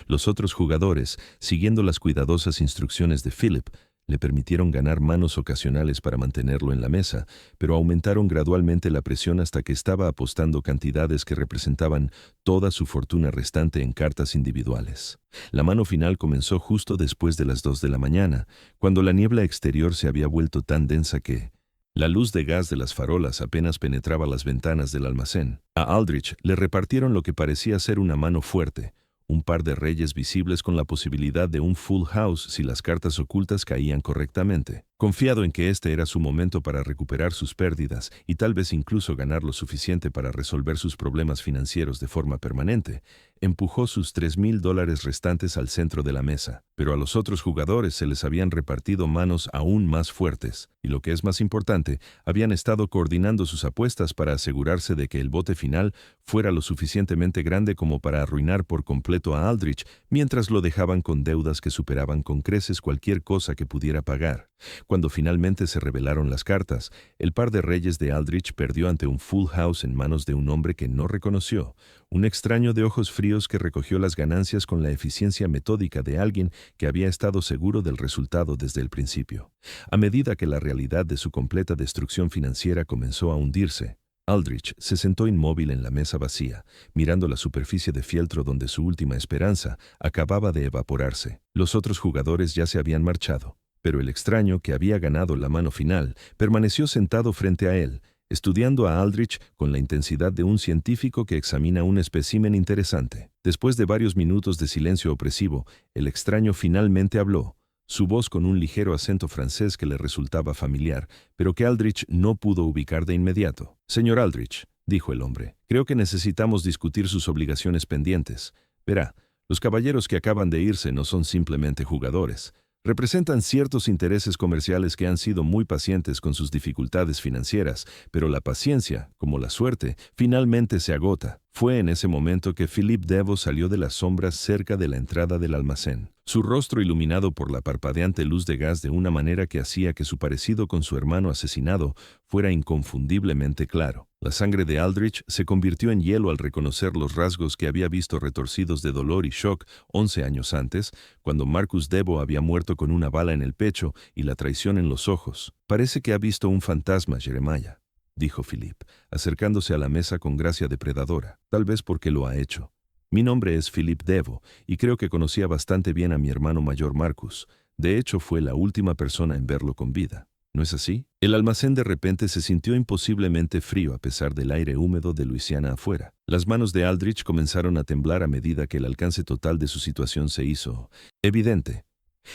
Los otros jugadores, siguiendo las cuidadosas instrucciones de Philip, le permitieron ganar manos ocasionales para mantenerlo en la mesa, pero aumentaron gradualmente la presión hasta que estaba apostando cantidades que representaban toda su fortuna restante en cartas individuales. La mano final comenzó justo después de las 2 de la mañana, cuando la niebla exterior se había vuelto tan densa que la luz de gas de las farolas apenas penetraba las ventanas del almacén. A Aldrich le repartieron lo que parecía ser una mano fuerte, un par de reyes visibles con la posibilidad de un full house si las cartas ocultas caían correctamente. Confiado en que este era su momento para recuperar sus pérdidas y tal vez incluso ganar lo suficiente para resolver sus problemas financieros de forma permanente, empujó sus $3,000 restantes al centro de la mesa. Pero a los otros jugadores se les habían repartido manos aún más fuertes, y lo que es más importante, habían estado coordinando sus apuestas para asegurarse de que el bote final fuera lo suficientemente grande como para arruinar por completo a Aldrich, mientras lo dejaban con deudas que superaban con creces cualquier cosa que pudiera pagar. Cuando finalmente se revelaron las cartas, el par de reyes de Aldrich perdió ante un full house en manos de un hombre que no reconoció, un extraño de ojos fríos que recogió las ganancias con la eficiencia metódica de alguien que había estado seguro del resultado desde el principio. A medida que la realidad de su completa destrucción financiera comenzó a hundirse, Aldrich se sentó inmóvil en la mesa vacía, mirando la superficie de fieltro donde su última esperanza acababa de evaporarse. Los otros jugadores ya se habían marchado, pero el extraño que había ganado la mano final permaneció sentado frente a él, estudiando a Aldrich con la intensidad de un científico que examina un espécimen interesante. Después de varios minutos de silencio opresivo, el extraño finalmente habló, su voz con un ligero acento francés que le resultaba familiar, pero que Aldrich no pudo ubicar de inmediato. «Señor Aldrich», dijo el hombre, «creo que necesitamos discutir sus obligaciones pendientes. Verá, los caballeros que acaban de irse no son simplemente jugadores. Representan ciertos intereses comerciales que han sido muy pacientes con sus dificultades financieras, pero la paciencia, como la suerte, finalmente se agota». Fue en ese momento que Philippe Deveau salió de las sombras cerca de la entrada del almacén, su rostro iluminado por la parpadeante luz de gas de una manera que hacía que su parecido con su hermano asesinado fuera inconfundiblemente claro. La sangre de Aldrich se convirtió en hielo al reconocer los rasgos que había visto retorcidos de dolor y shock 11 años antes, cuando Marcus Deveau había muerto con una bala en el pecho y la traición en los ojos. «Parece que ha visto un fantasma, Jeremiah», dijo Philippe, acercándose a la mesa con gracia depredadora, tal vez porque lo ha hecho. «Mi nombre es Philippe Deveau, y creo que conocía bastante bien a mi hermano mayor Marcus. De hecho, fue la última persona en verlo con vida. ¿No es así?» El almacén de repente se sintió imposiblemente frío a pesar del aire húmedo de Luisiana afuera. Las manos de Aldrich comenzaron a temblar a medida que el alcance total de su situación se hizo evidente.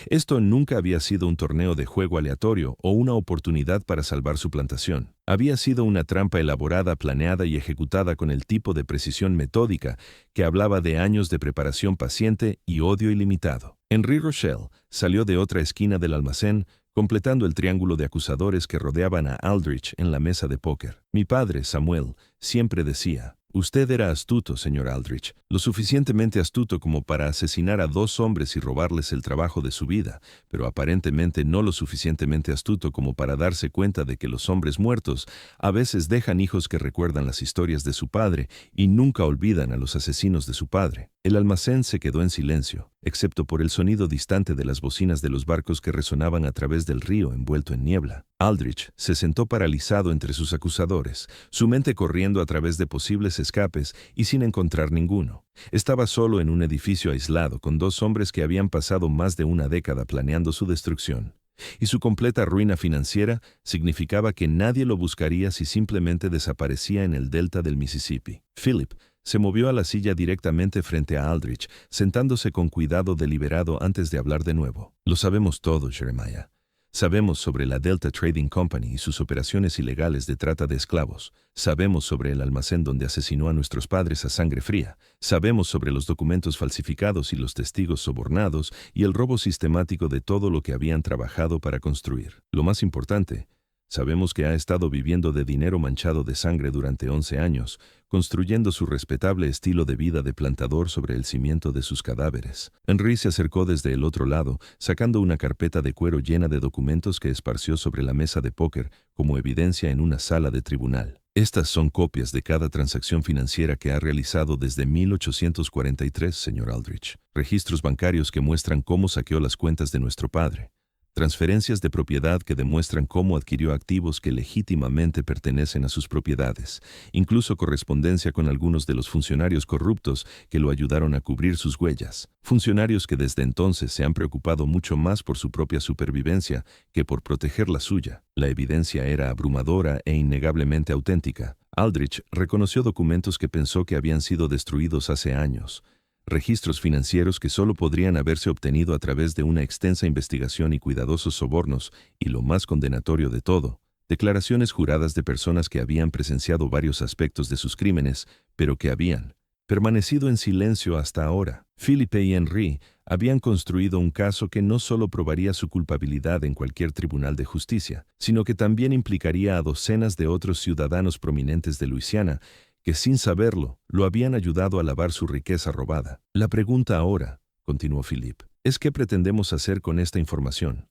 Esto nunca había sido un torneo de juego aleatorio o una oportunidad para salvar su plantación. Había sido una trampa elaborada, planeada y ejecutada con el tipo de precisión metódica que hablaba de años de preparación paciente y odio ilimitado. Henri Rochelle salió de otra esquina del almacén, completando el triángulo de acusadores que rodeaban a Aldrich en la mesa de póker. «Mi padre, Samuel, siempre decía, usted era astuto, señor Aldrich, lo suficientemente astuto como para asesinar a 2 hombres y robarles el trabajo de su vida, pero aparentemente no lo suficientemente astuto como para darse cuenta de que los hombres muertos a veces dejan hijos que recuerdan las historias de su padre y nunca olvidan a los asesinos de su padre». El almacén se quedó en silencio, excepto por el sonido distante de las bocinas de los barcos que resonaban a través del río envuelto en niebla. Aldrich se sentó paralizado entre sus acusadores, su mente corriendo a través de posibles escapes y sin encontrar ninguno. Estaba solo en un edificio aislado con 2 hombres que habían pasado más de una década planeando su destrucción. Y su completa ruina financiera significaba que nadie lo buscaría si simplemente desaparecía en el delta del Mississippi. Philip se movió a la silla directamente frente a Aldrich, sentándose con cuidado deliberado antes de hablar de nuevo. «Lo sabemos todo, Jeremiah. Sabemos sobre la Delta Trading Company y sus operaciones ilegales de trata de esclavos. Sabemos sobre el almacén donde asesinó a nuestros padres a sangre fría. Sabemos sobre los documentos falsificados y los testigos sobornados y el robo sistemático de todo lo que habían trabajado para construir. Lo más importante, sabemos que ha estado viviendo de dinero manchado de sangre durante 11 años, construyendo su respetable estilo de vida de plantador sobre el cimiento de sus cadáveres». Henry se acercó desde el otro lado, sacando una carpeta de cuero llena de documentos que esparció sobre la mesa de póker como evidencia en una sala de tribunal. «Estas son copias de cada transacción financiera que ha realizado desde 1843, señor Aldrich. Registros bancarios que muestran cómo saqueó las cuentas de nuestro padre. Transferencias de propiedad que demuestran cómo adquirió activos que legítimamente pertenecen a sus propiedades, incluso correspondencia con algunos de los funcionarios corruptos que lo ayudaron a cubrir sus huellas, funcionarios que desde entonces se han preocupado mucho más por su propia supervivencia que por proteger la suya. La evidencia era abrumadora e innegablemente auténtica. Aldrich reconoció documentos que pensó que habían sido destruidos hace años, registros financieros que solo podrían haberse obtenido a través de una extensa investigación y cuidadosos sobornos, y lo más condenatorio de todo, declaraciones juradas de personas que habían presenciado varios aspectos de sus crímenes, pero que habían permanecido en silencio hasta ahora. Philippe y Henry habían construido un caso que no solo probaría su culpabilidad en cualquier tribunal de justicia, sino que también implicaría a docenas de otros ciudadanos prominentes de Luisiana que sin saberlo, lo habían ayudado a lavar su riqueza robada. La pregunta ahora, continuó Philippe, es qué pretendemos hacer con esta información.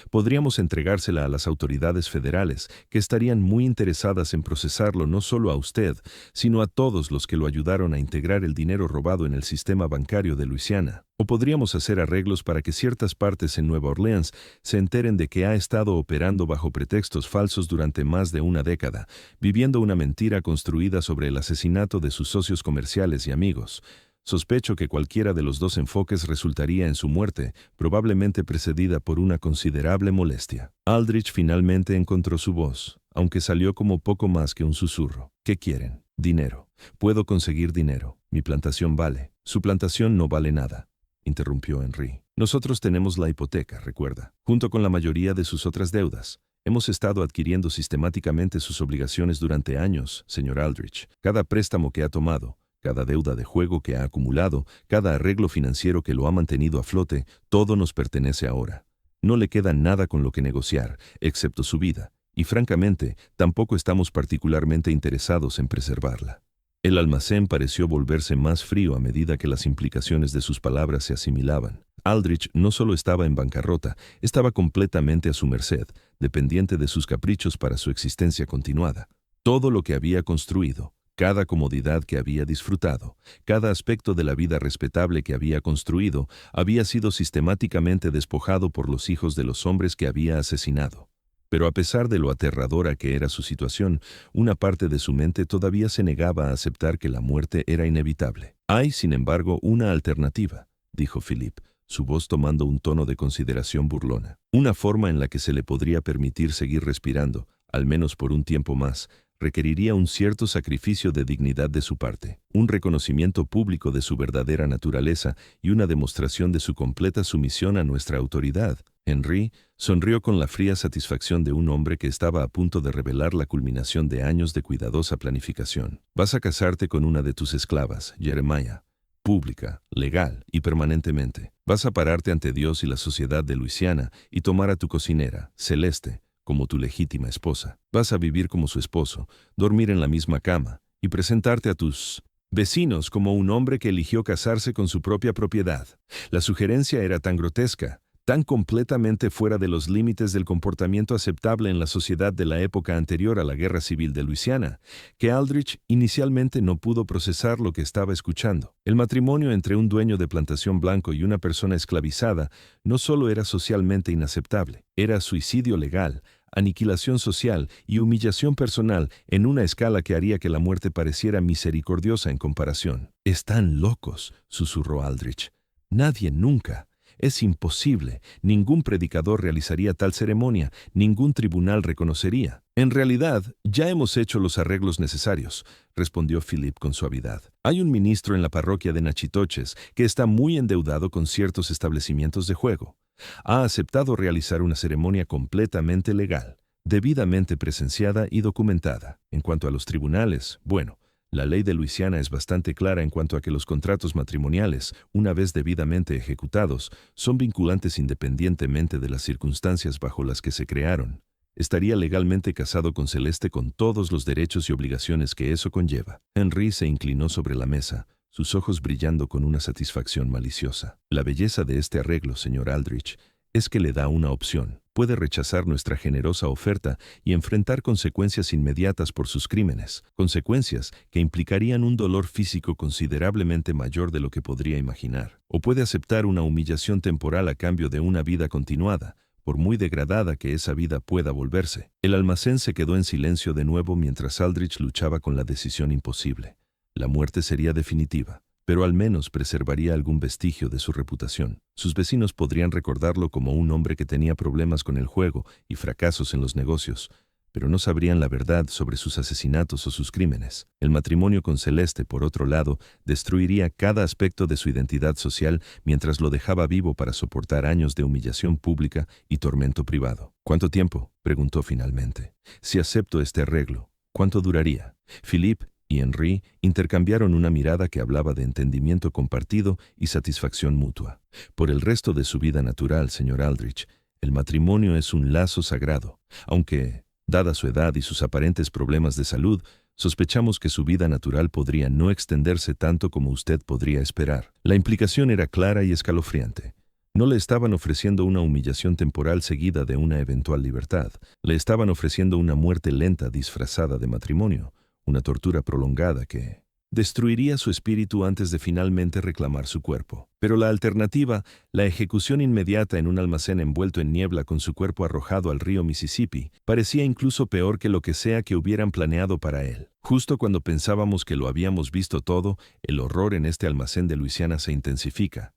Podríamos entregársela a las autoridades federales, que estarían muy interesadas en procesarlo no solo a usted, sino a todos los que lo ayudaron a integrar el dinero robado en el sistema bancario de Luisiana. O podríamos hacer arreglos para que ciertas partes en Nueva Orleans se enteren de que ha estado operando bajo pretextos falsos durante más de una década, viviendo una mentira construida sobre el asesinato de sus socios comerciales y amigos. Sospecho que cualquiera de los dos enfoques resultaría en su muerte, probablemente precedida por una considerable molestia. Aldrich finalmente encontró su voz, aunque salió como poco más que un susurro. ¿Qué quieren? Dinero. Puedo conseguir dinero. Mi plantación vale. Su plantación no vale nada, interrumpió Henry. Nosotros tenemos la hipoteca, recuerda, junto con la mayoría de sus otras deudas. Hemos estado adquiriendo sistemáticamente sus obligaciones durante años, señor Aldrich. Cada préstamo que ha tomado, cada deuda de juego que ha acumulado, cada arreglo financiero que lo ha mantenido a flote, todo nos pertenece ahora. No le queda nada con lo que negociar, excepto su vida, y francamente, tampoco estamos particularmente interesados en preservarla. El almacén pareció volverse más frío a medida que las implicaciones de sus palabras se asimilaban. Aldrich no solo estaba en bancarrota, estaba completamente a su merced, dependiente de sus caprichos para su existencia continuada. Todo lo que había construido, cada comodidad que había disfrutado, cada aspecto de la vida respetable que había construido, había sido sistemáticamente despojado por los hijos de los hombres que había asesinado. Pero a pesar de lo aterradora que era su situación, una parte de su mente todavía se negaba a aceptar que la muerte era inevitable. Hay, sin embargo, una alternativa, dijo Philip, su voz tomando un tono de consideración burlona. Una forma en la que se le podría permitir seguir respirando, al menos por un tiempo más, requeriría un cierto sacrificio de dignidad de su parte, un reconocimiento público de su verdadera naturaleza y una demostración de su completa sumisión a nuestra autoridad. Henry sonrió con la fría satisfacción de un hombre que estaba a punto de revelar la culminación de años de cuidadosa planificación. Vas a casarte con una de tus esclavas, Jeremiah, pública, legal y permanentemente. Vas a pararte ante Dios y la sociedad de Luisiana y tomar a tu cocinera, Celeste, como tu legítima esposa. Vas a vivir como su esposo, dormir en la misma cama y presentarte a tus vecinos como un hombre que eligió casarse con su propia propiedad. La sugerencia era tan grotesca, tan completamente fuera de los límites del comportamiento aceptable en la sociedad de la época anterior a la Guerra Civil de Luisiana, que Aldrich inicialmente no pudo procesar lo que estaba escuchando. El matrimonio entre un dueño de plantación blanco y una persona esclavizada no solo era socialmente inaceptable, era suicidio legal, aniquilación social y humillación personal en una escala que haría que la muerte pareciera misericordiosa en comparación. «Están locos», susurró Aldrich. «Nadie nunca. Es imposible. Ningún predicador realizaría tal ceremonia, ningún tribunal reconocería». «En realidad, ya hemos hecho los arreglos necesarios», respondió Philip con suavidad. «Hay un ministro en la parroquia de Nachitoches que está muy endeudado con ciertos establecimientos de juego. Ha aceptado realizar una ceremonia completamente legal, debidamente presenciada y documentada. En cuanto a los tribunales, bueno, la ley de Luisiana es bastante clara en cuanto a que los contratos matrimoniales, una vez debidamente ejecutados, son vinculantes independientemente de las circunstancias bajo las que se crearon. Estaría legalmente casado con Celeste con todos los derechos y obligaciones que eso conlleva». Henry se inclinó sobre la mesa, sus ojos brillando con una satisfacción maliciosa. «La belleza de este arreglo, señor Aldrich, es que le da una opción. Puede rechazar nuestra generosa oferta y enfrentar consecuencias inmediatas por sus crímenes, consecuencias que implicarían un dolor físico considerablemente mayor de lo que podría imaginar. O puede aceptar una humillación temporal a cambio de una vida continuada, por muy degradada que esa vida pueda volverse». El almacén se quedó en silencio de nuevo mientras Aldrich luchaba con la decisión imposible. La muerte sería definitiva, pero al menos preservaría algún vestigio de su reputación. Sus vecinos podrían recordarlo como un hombre que tenía problemas con el juego y fracasos en los negocios, pero no sabrían la verdad sobre sus asesinatos o sus crímenes. El matrimonio con Celeste, por otro lado, destruiría cada aspecto de su identidad social mientras lo dejaba vivo para soportar años de humillación pública y tormento privado. «¿Cuánto tiempo?», preguntó finalmente. «Si acepto este arreglo, ¿cuánto duraría?». Philip y Henry intercambiaron una mirada que hablaba de entendimiento compartido y satisfacción mutua. «Por el resto de su vida natural, señor Aldrich, el matrimonio es un lazo sagrado, aunque, dada su edad y sus aparentes problemas de salud, sospechamos que su vida natural podría no extenderse tanto como usted podría esperar». La implicación era clara y escalofriante. No le estaban ofreciendo una humillación temporal seguida de una eventual libertad. Le estaban ofreciendo una muerte lenta disfrazada de matrimonio, una tortura prolongada que destruiría su espíritu antes de finalmente reclamar su cuerpo. Pero la alternativa, la ejecución inmediata en un almacén envuelto en niebla con su cuerpo arrojado al río Mississippi, parecía incluso peor que lo que sea que hubieran planeado para él. Justo cuando pensábamos que lo habíamos visto todo, el horror en este almacén de Luisiana se intensifica.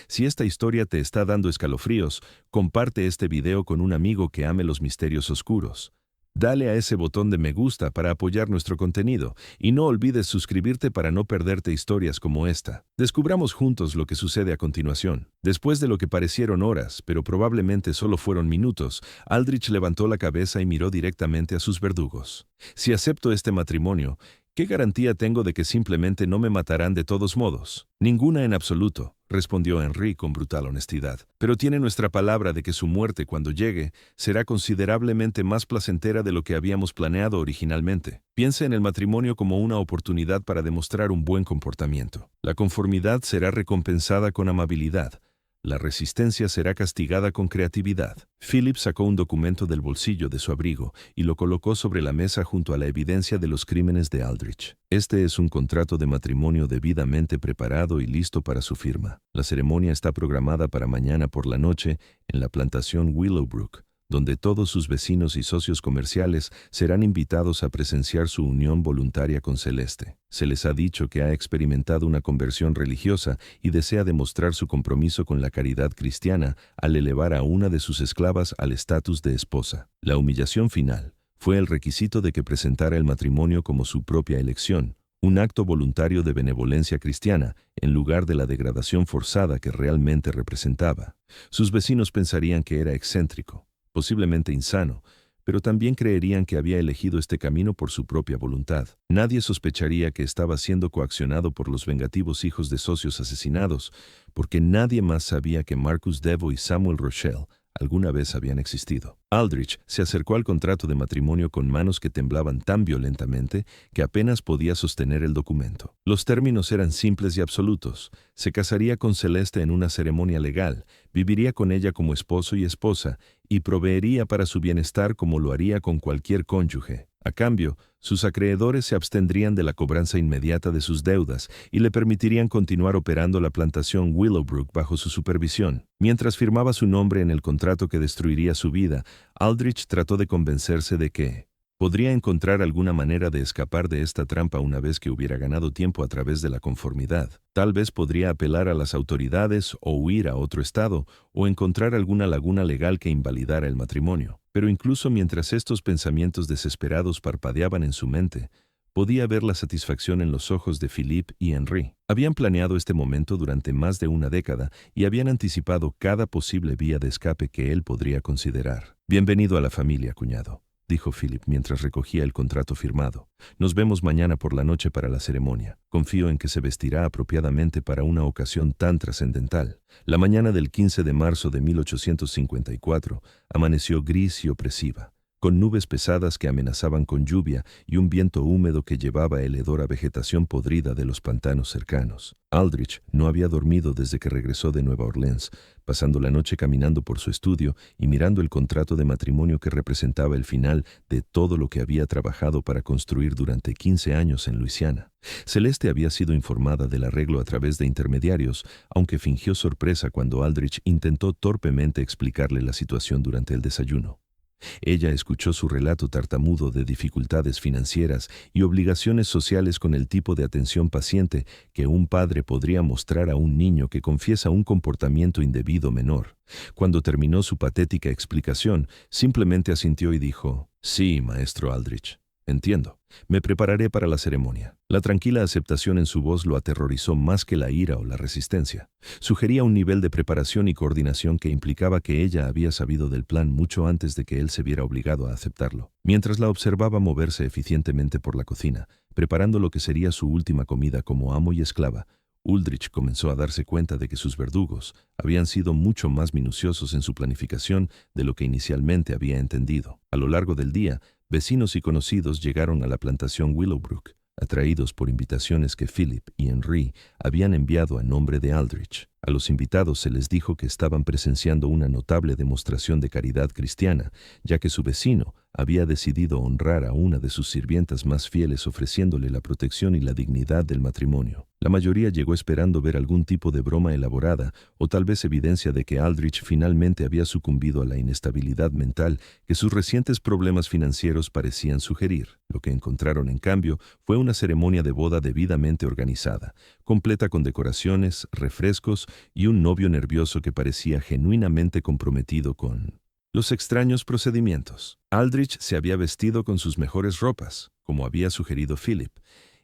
Si esta historia te está dando escalofríos, comparte este video con un amigo que ame los misterios oscuros. Dale a ese botón de me gusta para apoyar nuestro contenido y no olvides suscribirte para no perderte historias como esta. Descubramos juntos lo que sucede a continuación. Después de lo que parecieron horas, pero probablemente solo fueron minutos, Aldrich levantó la cabeza y miró directamente a sus verdugos. Si acepto este matrimonio, ¿qué garantía tengo de que simplemente no me matarán de todos modos? Ninguna en absoluto, respondió Henry con brutal honestidad. Pero tiene nuestra palabra de que su muerte, cuando llegue, será considerablemente más placentera de lo que habíamos planeado originalmente. Piense en el matrimonio como una oportunidad para demostrar un buen comportamiento. La conformidad será recompensada con amabilidad. La resistencia será castigada con creatividad. Philip sacó un documento del bolsillo de su abrigo y lo colocó sobre la mesa junto a la evidencia de los crímenes de Aldrich. Este es un contrato de matrimonio debidamente preparado y listo para su firma. La ceremonia está programada para mañana por la noche en la plantación Willowbrook, donde todos sus vecinos y socios comerciales serán invitados a presenciar su unión voluntaria con Celeste. Se les ha dicho que ha experimentado una conversión religiosa y desea demostrar su compromiso con la caridad cristiana al elevar a una de sus esclavas al estatus de esposa. La humillación final fue el requisito de que presentara el matrimonio como su propia elección, un acto voluntario de benevolencia cristiana, en lugar de la degradación forzada que realmente representaba. Sus vecinos pensarían que era excéntrico, posiblemente insano, pero también creerían que había elegido este camino por su propia voluntad. Nadie sospecharía que estaba siendo coaccionado por los vengativos hijos de socios asesinados, porque nadie más sabía que Marcus Devo y Samuel Rochelle alguna vez habían existido. Aldrich se acercó al contrato de matrimonio con manos que temblaban tan violentamente que apenas podía sostener el documento. Los términos eran simples y absolutos. Se casaría con Celeste en una ceremonia legal, viviría con ella como esposo y esposa, y proveería para su bienestar como lo haría con cualquier cónyuge. A cambio, sus acreedores se abstendrían de la cobranza inmediata de sus deudas y le permitirían continuar operando la plantación Willowbrook bajo su supervisión. Mientras firmaba su nombre en el contrato que destruiría su vida, Aldrich trató de convencerse de que podría encontrar alguna manera de escapar de esta trampa una vez que hubiera ganado tiempo a través de la conformidad. Tal vez podría apelar a las autoridades o huir a otro estado o encontrar alguna laguna legal que invalidara el matrimonio. Pero incluso mientras estos pensamientos desesperados parpadeaban en su mente, podía ver la satisfacción en los ojos de Philip y Henry. Habían planeado este momento durante más de una década y habían anticipado cada posible vía de escape que él podría considerar. «Bienvenido a la familia, cuñado», dijo Philip mientras recogía el contrato firmado. «Nos vemos mañana por la noche para la ceremonia. Confío en que se vestirá apropiadamente para una ocasión tan trascendental». La mañana del 15 de marzo de 1854 amaneció gris y opresiva, con nubes pesadas que amenazaban con lluvia y un viento húmedo que llevaba el hedor a vegetación podrida de los pantanos cercanos. Aldrich no había dormido desde que regresó de Nueva Orleans, pasando la noche caminando por su estudio y mirando el contrato de matrimonio que representaba el final de todo lo que había trabajado para construir durante 15 años en Luisiana. Celeste había sido informada del arreglo a través de intermediarios, aunque fingió sorpresa cuando Aldrich intentó torpemente explicarle la situación durante el desayuno. Ella escuchó su relato tartamudo de dificultades financieras y obligaciones sociales con el tipo de atención paciente que un padre podría mostrar a un niño que confiesa un comportamiento indebido menor. Cuando terminó su patética explicación, simplemente asintió y dijo: «Sí, maestro Aldrich. Entiendo. Me prepararé para la ceremonia». La tranquila aceptación en su voz lo aterrorizó más que la ira o la resistencia. Sugería un nivel de preparación y coordinación que implicaba que ella había sabido del plan mucho antes de que él se viera obligado a aceptarlo. Mientras la observaba moverse eficientemente por la cocina, preparando lo que sería su última comida como amo y esclava, Aldrich comenzó a darse cuenta de que sus verdugos habían sido mucho más minuciosos en su planificación de lo que inicialmente había entendido. A lo largo del día, vecinos y conocidos llegaron a la plantación Willowbrook, atraídos por invitaciones que Philip y Henry habían enviado a nombre de Aldrich. A los invitados se les dijo que estaban presenciando una notable demostración de caridad cristiana, ya que su vecino había decidido honrar a una de sus sirvientas más fieles ofreciéndole la protección y la dignidad del matrimonio. La mayoría llegó esperando ver algún tipo de broma elaborada o tal vez evidencia de que Aldrich finalmente había sucumbido a la inestabilidad mental que sus recientes problemas financieros parecían sugerir. Lo que encontraron, en cambio, fue una ceremonia de boda debidamente organizada, completa con decoraciones, refrescos y un novio nervioso que parecía genuinamente comprometido con los extraños procedimientos. Aldrich se había vestido con sus mejores ropas, como había sugerido Philip,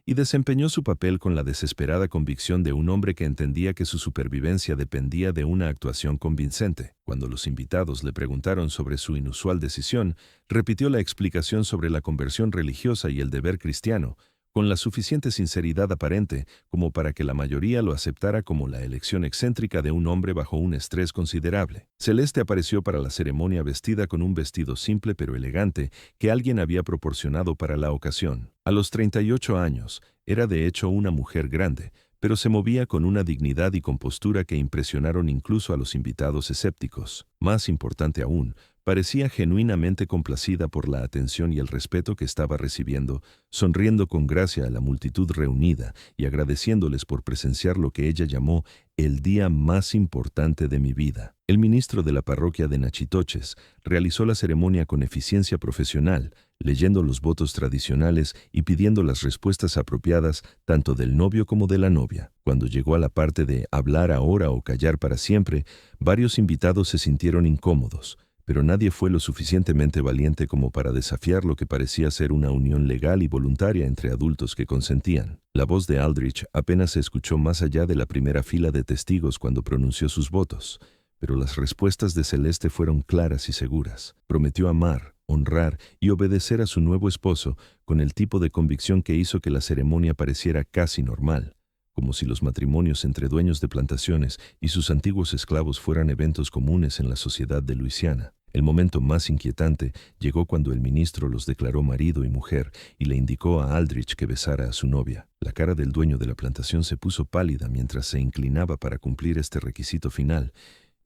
y desempeñó su papel con la desesperada convicción de un hombre que entendía que su supervivencia dependía de una actuación convincente. Cuando los invitados le preguntaron sobre su inusual decisión, repitió la explicación sobre la conversión religiosa y el deber cristiano, con la suficiente sinceridad aparente como para que la mayoría lo aceptara como la elección excéntrica de un hombre bajo un estrés considerable. Celeste apareció para la ceremonia vestida con un vestido simple pero elegante que alguien había proporcionado para la ocasión. A los 38 años, era de hecho una mujer grande, pero se movía con una dignidad y compostura que impresionaron incluso a los invitados escépticos. Más importante aún, parecía genuinamente complacida por la atención y el respeto que estaba recibiendo, sonriendo con gracia a la multitud reunida y agradeciéndoles por presenciar lo que ella llamó el día más importante de mi vida. El ministro de la parroquia de Nachitoches realizó la ceremonia con eficiencia profesional, leyendo los votos tradicionales y pidiendo las respuestas apropiadas tanto del novio como de la novia. Cuando llegó a la parte de hablar ahora o callar para siempre, varios invitados se sintieron incómodos, pero nadie fue lo suficientemente valiente como para desafiar lo que parecía ser una unión legal y voluntaria entre adultos que consentían. La voz de Aldrich apenas se escuchó más allá de la primera fila de testigos cuando pronunció sus votos, pero las respuestas de Celeste fueron claras y seguras. Prometió amar, honrar y obedecer a su nuevo esposo con el tipo de convicción que hizo que la ceremonia pareciera casi normal, como si los matrimonios entre dueños de plantaciones y sus antiguos esclavos fueran eventos comunes en la sociedad de Luisiana. El momento más inquietante llegó cuando el ministro los declaró marido y mujer y le indicó a Aldrich que besara a su novia. La cara del dueño de la plantación se puso pálida mientras se inclinaba para cumplir este requisito final,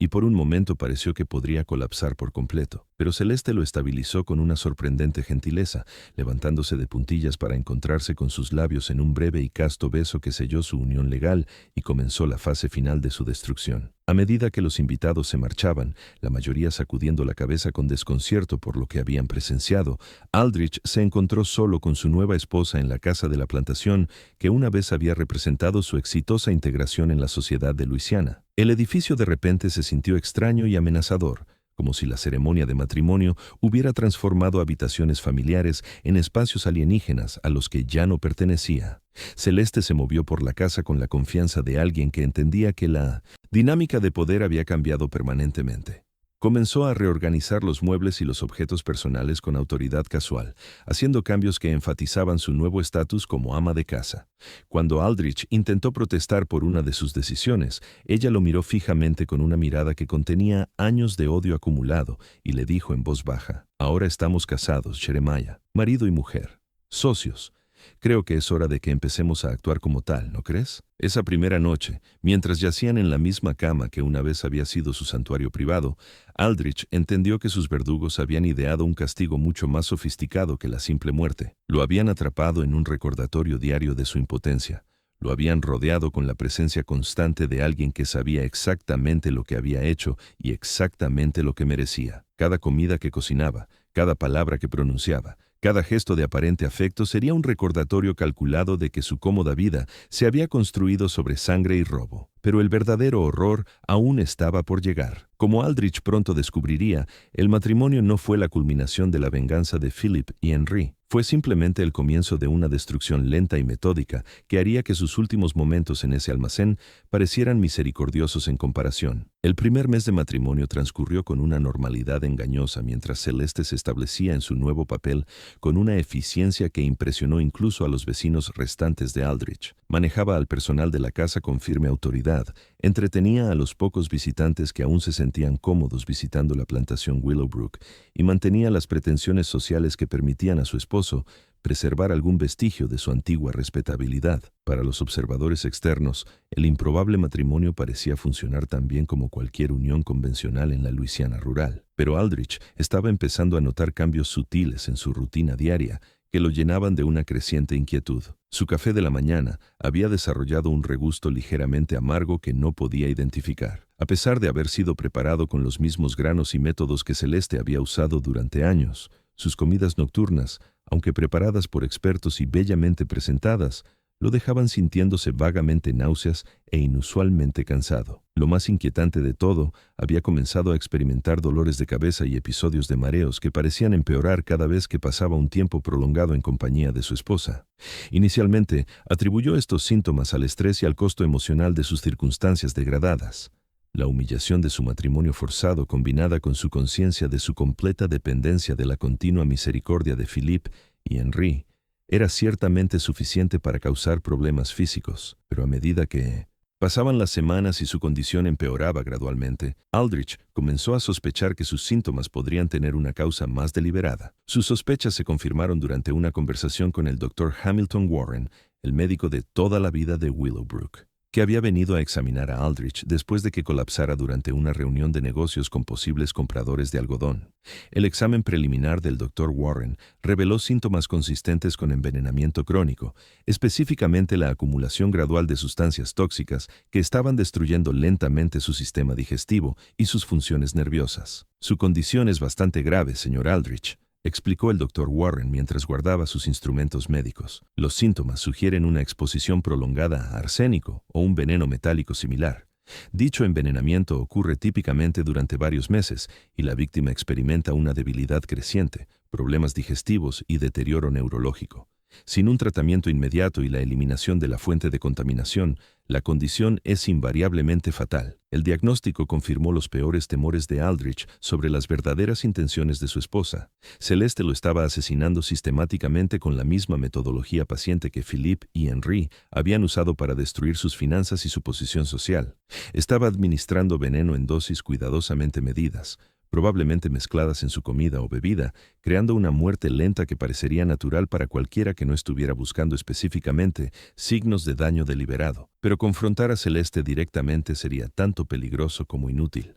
y por un momento pareció que podría colapsar por completo. Pero Celeste lo estabilizó con una sorprendente gentileza, levantándose de puntillas para encontrarse con sus labios en un breve y casto beso que selló su unión legal y comenzó la fase final de su destrucción. A medida que los invitados se marchaban, la mayoría sacudiendo la cabeza con desconcierto por lo que habían presenciado, Aldrich se encontró solo con su nueva esposa en la casa de la plantación que una vez había representado su exitosa integración en la sociedad de Luisiana. El edificio de repente se sintió extraño y amenazador, como si la ceremonia de matrimonio hubiera transformado habitaciones familiares en espacios alienígenas a los que ya no pertenecía. Celeste se movió por la casa con la confianza de alguien que entendía que la dinámica de poder había cambiado permanentemente. Comenzó a reorganizar los muebles y los objetos personales con autoridad casual, haciendo cambios que enfatizaban su nuevo estatus como ama de casa. Cuando Aldrich intentó protestar por una de sus decisiones, ella lo miró fijamente con una mirada que contenía años de odio acumulado y le dijo en voz baja: «Ahora estamos casados, Jeremiah, marido y mujer, socios. Creo que es hora de que empecemos a actuar como tal, ¿no crees?». Esa primera noche, mientras yacían en la misma cama que una vez había sido su santuario privado, Aldrich entendió que sus verdugos habían ideado un castigo mucho más sofisticado que la simple muerte. Lo habían atrapado en un recordatorio diario de su impotencia. Lo habían rodeado con la presencia constante de alguien que sabía exactamente lo que había hecho y exactamente lo que merecía. Cada comida que cocinaba, cada palabra que pronunciaba, cada gesto de aparente afecto sería un recordatorio calculado de que su cómoda vida se había construido sobre sangre y robo. Pero el verdadero horror aún estaba por llegar. Como Aldrich pronto descubriría, el matrimonio no fue la culminación de la venganza de Philip y Henry. Fue simplemente el comienzo de una destrucción lenta y metódica que haría que sus últimos momentos en ese almacén parecieran misericordiosos en comparación. El primer mes de matrimonio transcurrió con una normalidad engañosa mientras Celeste se establecía en su nuevo papel con una eficiencia que impresionó incluso a los vecinos restantes de Aldrich. Manejaba al personal de la casa con firme autoridad, entretenía a los pocos visitantes que aún se sentían cómodos visitando la plantación Willowbrook y mantenía las pretensiones sociales que permitían a su esposo preservar algún vestigio de su antigua respetabilidad. Para los observadores externos, el improbable matrimonio parecía funcionar tan bien como cualquier unión convencional en la Luisiana rural. Pero Aldrich estaba empezando a notar cambios sutiles en su rutina diaria que lo llenaban de una creciente inquietud. Su café de la mañana había desarrollado un regusto ligeramente amargo que no podía identificar. A pesar de haber sido preparado con los mismos granos y métodos que Celeste había usado durante años, sus comidas nocturnas, aunque preparadas por expertos y bellamente presentadas, lo dejaban sintiéndose vagamente náuseas e inusualmente cansado. Lo más inquietante de todo, había comenzado a experimentar dolores de cabeza y episodios de mareos que parecían empeorar cada vez que pasaba un tiempo prolongado en compañía de su esposa. Inicialmente, atribuyó estos síntomas al estrés y al costo emocional de sus circunstancias degradadas. La humillación de su matrimonio forzado, combinada con su conciencia de su completa dependencia de la continua misericordia de Philippe y Henry, era ciertamente suficiente para causar problemas físicos, pero a medida que pasaban las semanas y su condición empeoraba gradualmente, Aldrich comenzó a sospechar que sus síntomas podrían tener una causa más deliberada. Sus sospechas se confirmaron durante una conversación con el Dr. Hamilton Warren, el médico de toda la vida de Willowbrook, que había venido a examinar a Aldrich después de que colapsara durante una reunión de negocios con posibles compradores de algodón. El examen preliminar del Dr. Warren reveló síntomas consistentes con envenenamiento crónico, específicamente la acumulación gradual de sustancias tóxicas que estaban destruyendo lentamente su sistema digestivo y sus funciones nerviosas. Su condición es bastante grave, señor Aldrich, explicó el Dr. Warren mientras guardaba sus instrumentos médicos. Los síntomas sugieren una exposición prolongada a arsénico o un veneno metálico similar. Dicho envenenamiento ocurre típicamente durante varios meses y la víctima experimenta una debilidad creciente, problemas digestivos y deterioro neurológico. Sin un tratamiento inmediato y la eliminación de la fuente de contaminación, la condición es invariablemente fatal. El diagnóstico confirmó los peores temores de Aldrich sobre las verdaderas intenciones de su esposa. Celeste lo estaba asesinando sistemáticamente con la misma metodología paciente que Philippe y Henry habían usado para destruir sus finanzas y su posición social. Estaba administrando veneno en dosis cuidadosamente medidas, probablemente mezcladas en su comida o bebida, creando una muerte lenta que parecería natural para cualquiera que no estuviera buscando específicamente signos de daño deliberado. Pero confrontar a Celeste directamente sería tanto peligroso como inútil.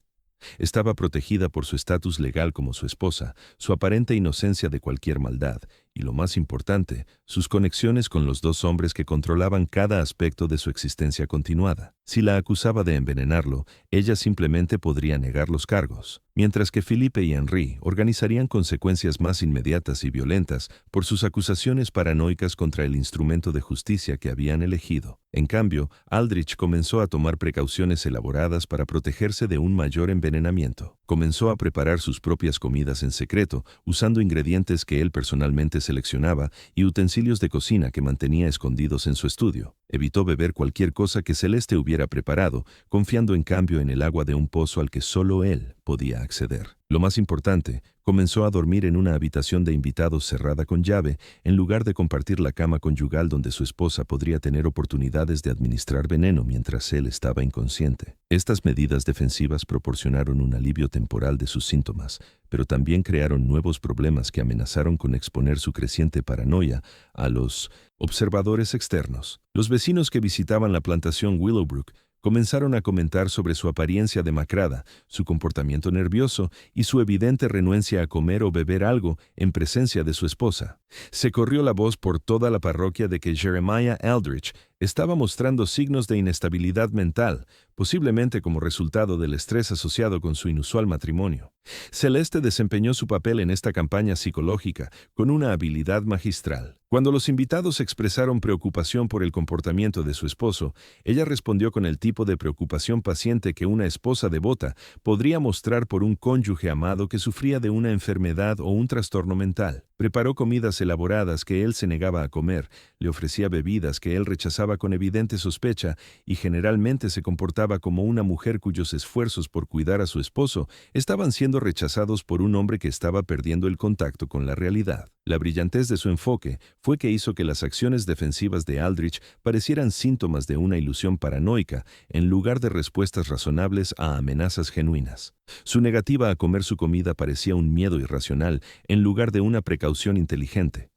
Estaba protegida por su estatus legal como su esposa, su aparente inocencia de cualquier maldad, y lo más importante, sus conexiones con los dos hombres que controlaban cada aspecto de su existencia continuada. Si la acusaba de envenenarlo, ella simplemente podría negar los cargos, mientras que Philippe y Henry organizarían consecuencias más inmediatas y violentas por sus acusaciones paranoicas contra el instrumento de justicia que habían elegido. En cambio, Aldrich comenzó a tomar precauciones elaboradas para protegerse de un mayor envenenamiento. Comenzó a preparar sus propias comidas en secreto, usando ingredientes que él personalmente seleccionaba y utensilios de cocina que mantenía escondidos en su estudio. Evitó beber cualquier cosa que Celeste hubiera preparado, confiando en cambio en el agua de un pozo al que solo él podía acceder. Lo más importante, comenzó a dormir en una habitación de invitados cerrada con llave, en lugar de compartir la cama conyugal donde su esposa podría tener oportunidades de administrar veneno mientras él estaba inconsciente. Estas medidas defensivas proporcionaron un alivio temporal de sus síntomas, pero también crearon nuevos problemas que amenazaron con exponer su creciente paranoia a los observadores externos. Los vecinos que visitaban la plantación Willowbrook comenzaron a comentar sobre su apariencia demacrada, su comportamiento nervioso y su evidente renuencia a comer o beber algo en presencia de su esposa. Se corrió la voz por toda la parroquia de que Jeremiah Aldrich estaba mostrando signos de inestabilidad mental, posiblemente como resultado del estrés asociado con su inusual matrimonio. Celeste desempeñó su papel en esta campaña psicológica con una habilidad magistral. Cuando los invitados expresaron preocupación por el comportamiento de su esposo, ella respondió con el tipo de preocupación paciente que una esposa devota podría mostrar por un cónyuge amado que sufría de una enfermedad o un trastorno mental. Preparó comidas elaboradas que él se negaba a comer, le ofrecía bebidas que él rechazaba con evidente sospecha y generalmente se comportaba como una mujer cuyos esfuerzos por cuidar a su esposo estaban siendo rechazados por un hombre que estaba perdiendo el contacto con la realidad. La brillantez de su enfoque fue que hizo que las acciones defensivas de Aldrich parecieran síntomas de una ilusión paranoica en lugar de respuestas razonables a amenazas genuinas. Su negativa a comer su comida parecía un miedo irracional en lugar de una precaución inteligente.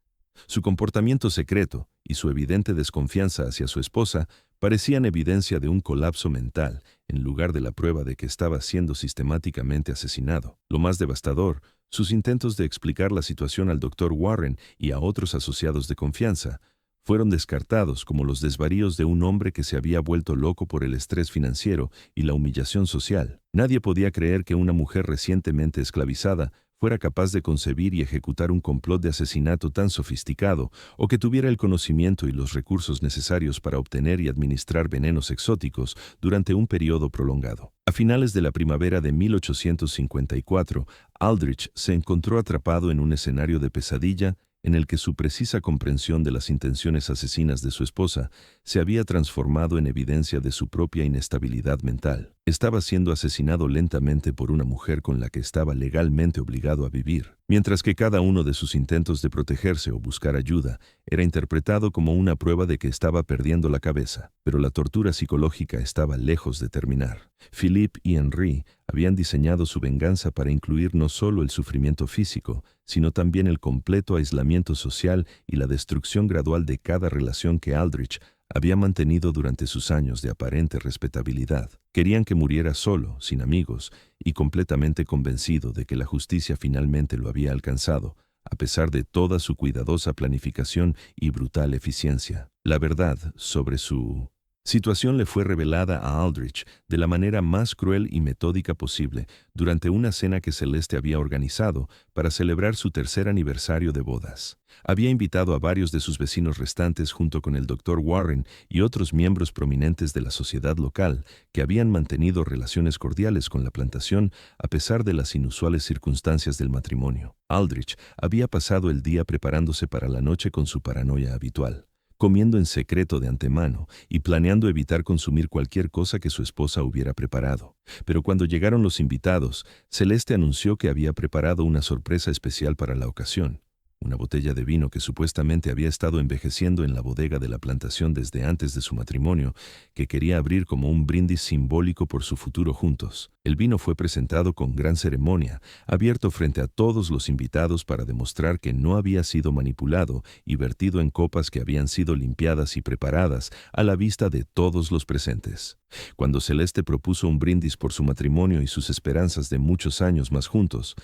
Su comportamiento secreto y su evidente desconfianza hacia su esposa parecían evidencia de un colapso mental, en lugar de la prueba de que estaba siendo sistemáticamente asesinado. Lo más devastador, sus intentos de explicar la situación al Dr. Warren y a otros asociados de confianza fueron descartados como los desvaríos de un hombre que se había vuelto loco por el estrés financiero y la humillación social. Nadie podía creer que una mujer recientemente esclavizada fuera capaz de concebir y ejecutar un complot de asesinato tan sofisticado, o que tuviera el conocimiento y los recursos necesarios para obtener y administrar venenos exóticos durante un periodo prolongado. A finales de la primavera de 1854, Aldrich se encontró atrapado en un escenario de pesadilla en el que su precisa comprensión de las intenciones asesinas de su esposa se había transformado en evidencia de su propia inestabilidad mental. Estaba siendo asesinado lentamente por una mujer con la que estaba legalmente obligado a vivir, mientras que cada uno de sus intentos de protegerse o buscar ayuda era interpretado como una prueba de que estaba perdiendo la cabeza. Pero la tortura psicológica estaba lejos de terminar. Philippe y Henri habían diseñado su venganza para incluir no solo el sufrimiento físico, sino también el completo aislamiento social y la destrucción gradual de cada relación que Aldrich había mantenido durante sus años de aparente respetabilidad. Querían que muriera solo, sin amigos, y completamente convencido de que la justicia finalmente lo había alcanzado, a pesar de toda su cuidadosa planificación y brutal eficiencia. La verdad sobre su situación le fue revelada a Aldrich de la manera más cruel y metódica posible durante una cena que Celeste había organizado para celebrar su tercer aniversario de bodas. Había invitado a varios de sus vecinos restantes junto con el Dr. Warren y otros miembros prominentes de la sociedad local que habían mantenido relaciones cordiales con la plantación a pesar de las inusuales circunstancias del matrimonio. Aldrich había pasado el día preparándose para la noche con su paranoia habitual, comiendo en secreto de antemano y planeando evitar consumir cualquier cosa que su esposa hubiera preparado. Pero cuando llegaron los invitados, Celeste anunció que había preparado una sorpresa especial para la ocasión. Una botella de vino que supuestamente había estado envejeciendo en la bodega de la plantación desde antes de su matrimonio, que quería abrir como un brindis simbólico por su futuro juntos. El vino fue presentado con gran ceremonia, abierto frente a todos los invitados para demostrar que no había sido manipulado y vertido en copas que habían sido limpiadas y preparadas a la vista de todos los presentes. Cuando Celeste propuso un brindis por su matrimonio y sus esperanzas de muchos años más juntos,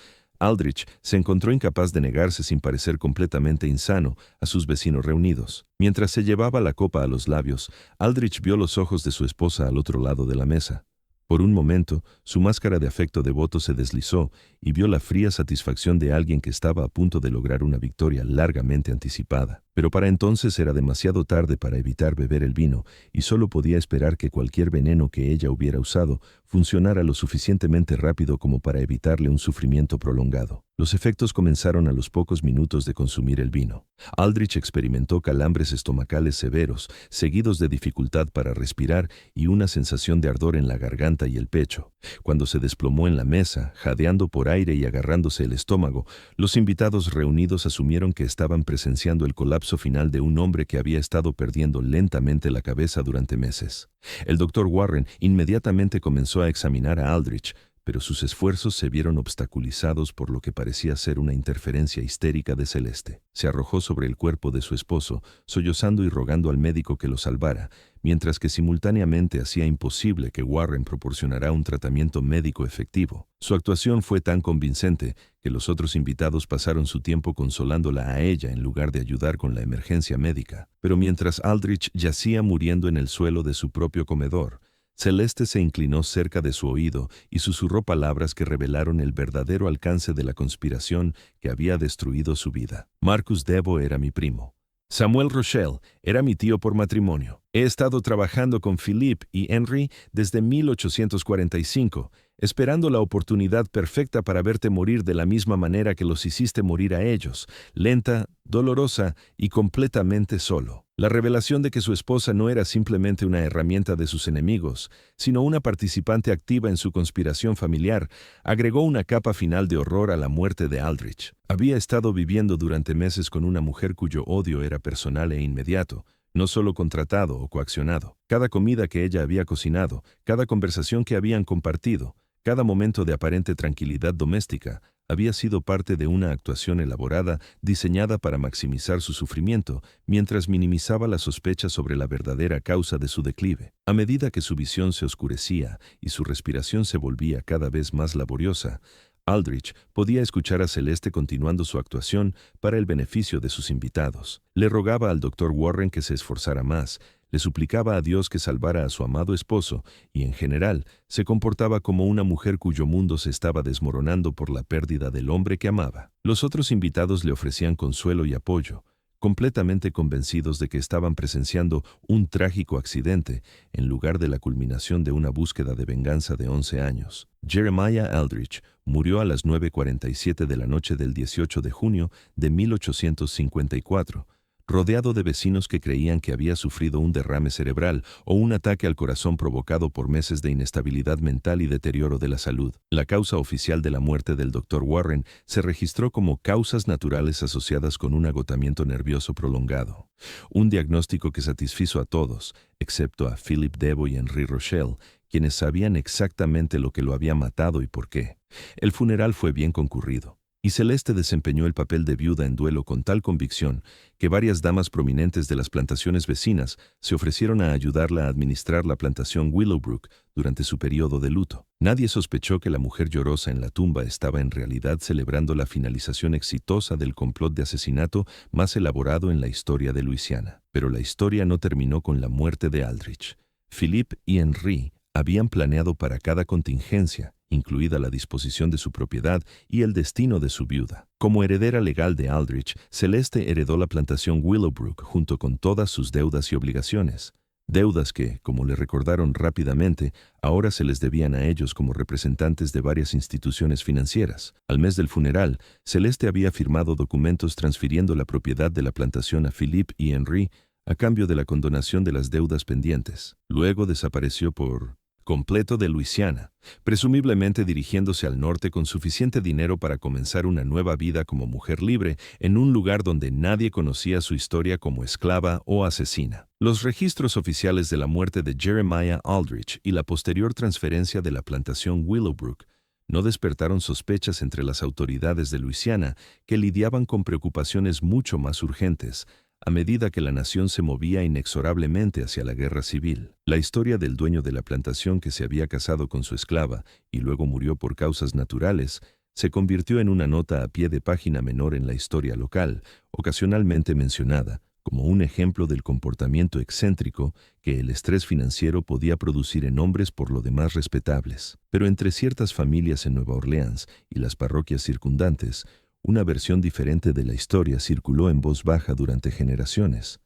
Aldrich se encontró incapaz de negarse sin parecer completamente insano a sus vecinos reunidos. Mientras se llevaba la copa a los labios, Aldrich vio los ojos de su esposa al otro lado de la mesa. Por un momento, su máscara de afecto devoto se deslizó y vio la fría satisfacción de alguien que estaba a punto de lograr una victoria largamente anticipada. Pero para entonces era demasiado tarde para evitar beber el vino y solo podía esperar que cualquier veneno que ella hubiera usado funcionara lo suficientemente rápido como para evitarle un sufrimiento prolongado. Los efectos comenzaron a los pocos minutos de consumir el vino. Aldrich experimentó calambres estomacales severos, seguidos de dificultad para respirar y una sensación de ardor en la garganta y el pecho. Cuando se desplomó en la mesa, jadeando por aire y agarrándose el estómago, los invitados reunidos asumieron que estaban presenciando el colapso final de un hombre que había estado perdiendo lentamente la cabeza durante meses. El Dr. Warren inmediatamente comenzó a examinar a Aldrich, pero sus esfuerzos se vieron obstaculizados por lo que parecía ser una interferencia histérica de Celeste. Se arrojó sobre el cuerpo de su esposo, sollozando y rogando al médico que lo salvara, mientras que simultáneamente hacía imposible que Warren proporcionara un tratamiento médico efectivo. Su actuación fue tan convincente que los otros invitados pasaron su tiempo consolándola a ella en lugar de ayudar con la emergencia médica. Pero mientras Aldrich yacía muriendo en el suelo de su propio comedor, Celeste se inclinó cerca de su oído y susurró palabras que revelaron el verdadero alcance de la conspiración que había destruido su vida. Marcus Debo era mi primo. Samuel Rochelle era mi tío por matrimonio. He estado trabajando con Philippe y Henri desde 1845, esperando la oportunidad perfecta para verte morir de la misma manera que los hiciste morir a ellos, lenta, dolorosa y completamente solo. La revelación de que su esposa no era simplemente una herramienta de sus enemigos, sino una participante activa en su conspiración familiar, agregó una capa final de horror a la muerte de Aldrich. Había estado viviendo durante meses con una mujer cuyo odio era personal e inmediato, no solo contratado o coaccionado. Cada comida que ella había cocinado, cada conversación que habían compartido, cada momento de aparente tranquilidad doméstica, había sido parte de una actuación elaborada diseñada para maximizar su sufrimiento, mientras minimizaba la sospecha sobre la verdadera causa de su declive. A medida que su visión se oscurecía y su respiración se volvía cada vez más laboriosa, Aldrich podía escuchar a Celeste continuando su actuación para el beneficio de sus invitados. Le rogaba al Dr. Warren que se esforzara más, le suplicaba a Dios que salvara a su amado esposo y, en general, se comportaba como una mujer cuyo mundo se estaba desmoronando por la pérdida del hombre que amaba. Los otros invitados le ofrecían consuelo y apoyo, completamente convencidos de que estaban presenciando un trágico accidente en lugar de la culminación de una búsqueda de venganza de 11 años. Jeremiah Aldrich murió a las 9:47 de la noche del 18 de junio de 1854, rodeado de vecinos que creían que había sufrido un derrame cerebral o un ataque al corazón provocado por meses de inestabilidad mental y deterioro de la salud. La causa oficial de la muerte del Dr. Warren se registró como causas naturales asociadas con un agotamiento nervioso prolongado, un diagnóstico que satisfizo a todos, excepto a Philip Devo y Henry Rochelle, quienes sabían exactamente lo que lo había matado y por qué. El funeral fue bien concurrido, y Celeste desempeñó el papel de viuda en duelo con tal convicción que varias damas prominentes de las plantaciones vecinas se ofrecieron a ayudarla a administrar la plantación Willowbrook durante su periodo de luto. Nadie sospechó que la mujer llorosa en la tumba estaba en realidad celebrando la finalización exitosa del complot de asesinato más elaborado en la historia de Luisiana. Pero la historia no terminó con la muerte de Aldrich. Philip y Henry habían planeado para cada contingencia, incluida la disposición de su propiedad y el destino de su viuda. Como heredera legal de Aldrich, Celeste heredó la plantación Willowbrook junto con todas sus deudas y obligaciones. Deudas que, como le recordaron rápidamente, ahora se les debían a ellos como representantes de varias instituciones financieras. Al mes del funeral, Celeste había firmado documentos transfiriendo la propiedad de la plantación a Philip y Henry a cambio de la condonación de las deudas pendientes. Luego desapareció por completo de Luisiana, presumiblemente dirigiéndose al norte con suficiente dinero para comenzar una nueva vida como mujer libre en un lugar donde nadie conocía su historia como esclava o asesina. Los registros oficiales de la muerte de Jeremiah Aldrich y la posterior transferencia de la plantación Willowbrook no despertaron sospechas entre las autoridades de Luisiana, que lidiaban con preocupaciones mucho más urgentes a medida que la nación se movía inexorablemente hacia la guerra civil. La historia del dueño de la plantación que se había casado con su esclava y luego murió por causas naturales se convirtió en una nota a pie de página menor en la historia local, ocasionalmente mencionada como un ejemplo del comportamiento excéntrico que el estrés financiero podía producir en hombres por lo demás respetables. Pero entre ciertas familias en Nueva Orleans y las parroquias circundantes, una versión diferente de la historia circuló en voz baja durante generaciones.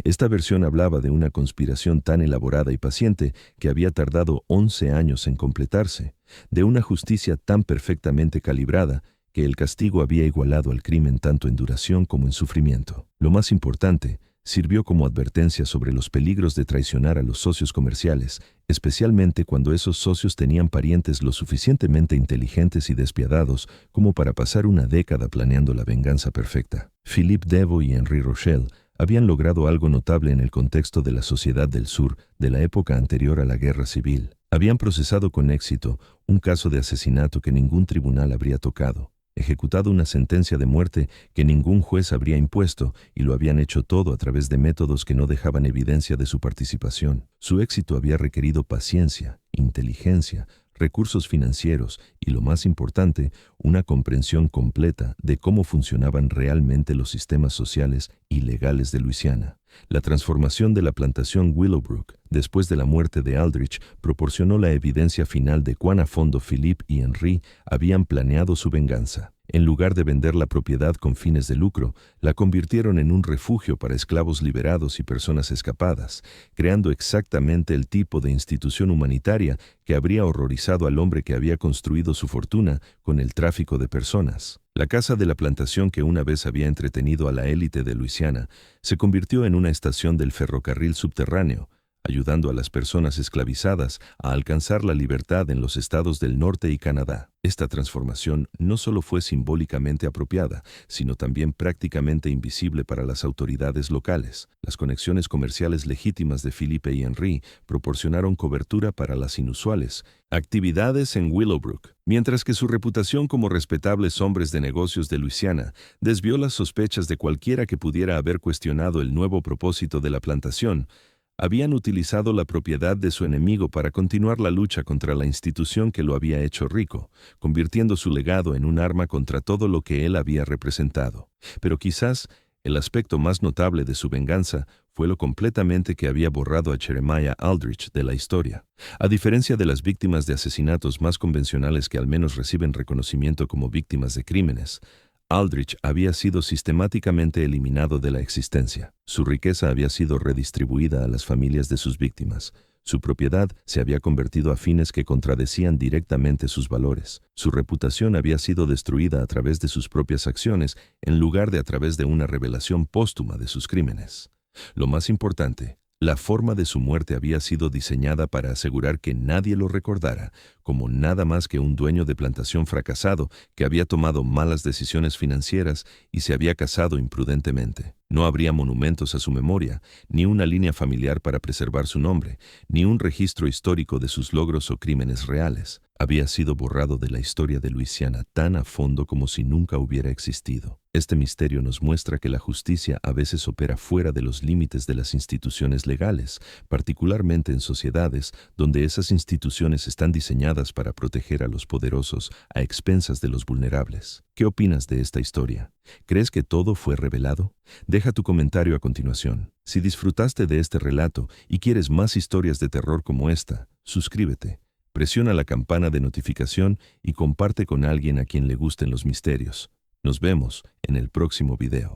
Esta versión hablaba de una conspiración tan elaborada y paciente que había tardado 11 años en completarse, de una justicia tan perfectamente calibrada que el castigo había igualado al crimen tanto en duración como en sufrimiento. Lo más importante, sirvió como advertencia sobre los peligros de traicionar a los socios comerciales, especialmente cuando esos socios tenían parientes lo suficientemente inteligentes y despiadados como para pasar una década planeando la venganza perfecta. Philip Devo y Henry Rochelle habían logrado algo notable en el contexto de la sociedad del sur de la época anterior a la guerra civil. Habían procesado con éxito un caso de asesinato que ningún tribunal habría tocado, ejecutado una sentencia de muerte que ningún juez habría impuesto, y lo habían hecho todo a través de métodos que no dejaban evidencia de su participación. Su éxito había requerido paciencia, inteligencia, recursos financieros y, lo más importante, una comprensión completa de cómo funcionaban realmente los sistemas sociales y legales de Luisiana. La transformación de la plantación Willowbrook después de la muerte de Aldrich proporcionó la evidencia final de cuán a fondo Philip y Henry habían planeado su venganza. En lugar de vender la propiedad con fines de lucro, la convirtieron en un refugio para esclavos liberados y personas escapadas, creando exactamente el tipo de institución humanitaria que habría horrorizado al hombre que había construido su fortuna con el tráfico de personas. La casa de la plantación, que una vez había entretenido a la élite de Luisiana, se convirtió en una estación del ferrocarril subterráneo, ayudando a las personas esclavizadas a alcanzar la libertad en los estados del norte y Canadá. Esta transformación no solo fue simbólicamente apropiada, sino también prácticamente invisible para las autoridades locales. Las conexiones comerciales legítimas de Philippe y Henry proporcionaron cobertura para las inusuales actividades en Willowbrook, mientras que su reputación como respetables hombres de negocios de Luisiana desvió las sospechas de cualquiera que pudiera haber cuestionado el nuevo propósito de la plantación. Habían utilizado la propiedad de su enemigo para continuar la lucha contra la institución que lo había hecho rico, convirtiendo su legado en un arma contra todo lo que él había representado. Pero quizás el aspecto más notable de su venganza fue lo completamente que había borrado a Jeremiah Aldrich de la historia. A diferencia de las víctimas de asesinatos más convencionales que al menos reciben reconocimiento como víctimas de crímenes, Aldrich había sido sistemáticamente eliminado de la existencia. Su riqueza había sido redistribuida a las familias de sus víctimas. Su propiedad se había convertido a fines que contradecían directamente sus valores. Su reputación había sido destruida a través de sus propias acciones en lugar de a través de una revelación póstuma de sus crímenes. Lo más importante, la forma de su muerte había sido diseñada para asegurar que nadie lo recordara como nada más que un dueño de plantación fracasado que había tomado malas decisiones financieras y se había casado imprudentemente. No habría monumentos a su memoria, ni una línea familiar para preservar su nombre, ni un registro histórico de sus logros o crímenes reales. Había sido borrado de la historia de Luisiana tan a fondo como si nunca hubiera existido. Este misterio nos muestra que la justicia a veces opera fuera de los límites de las instituciones legales, particularmente en sociedades donde esas instituciones están diseñadas para proteger a los poderosos a expensas de los vulnerables. ¿Qué opinas de esta historia? ¿Crees que todo fue revelado? Deja tu comentario a continuación. Si disfrutaste de este relato y quieres más historias de terror como esta, suscríbete. Presiona la campana de notificación y comparte con alguien a quien le gusten los misterios. Nos vemos en el próximo video.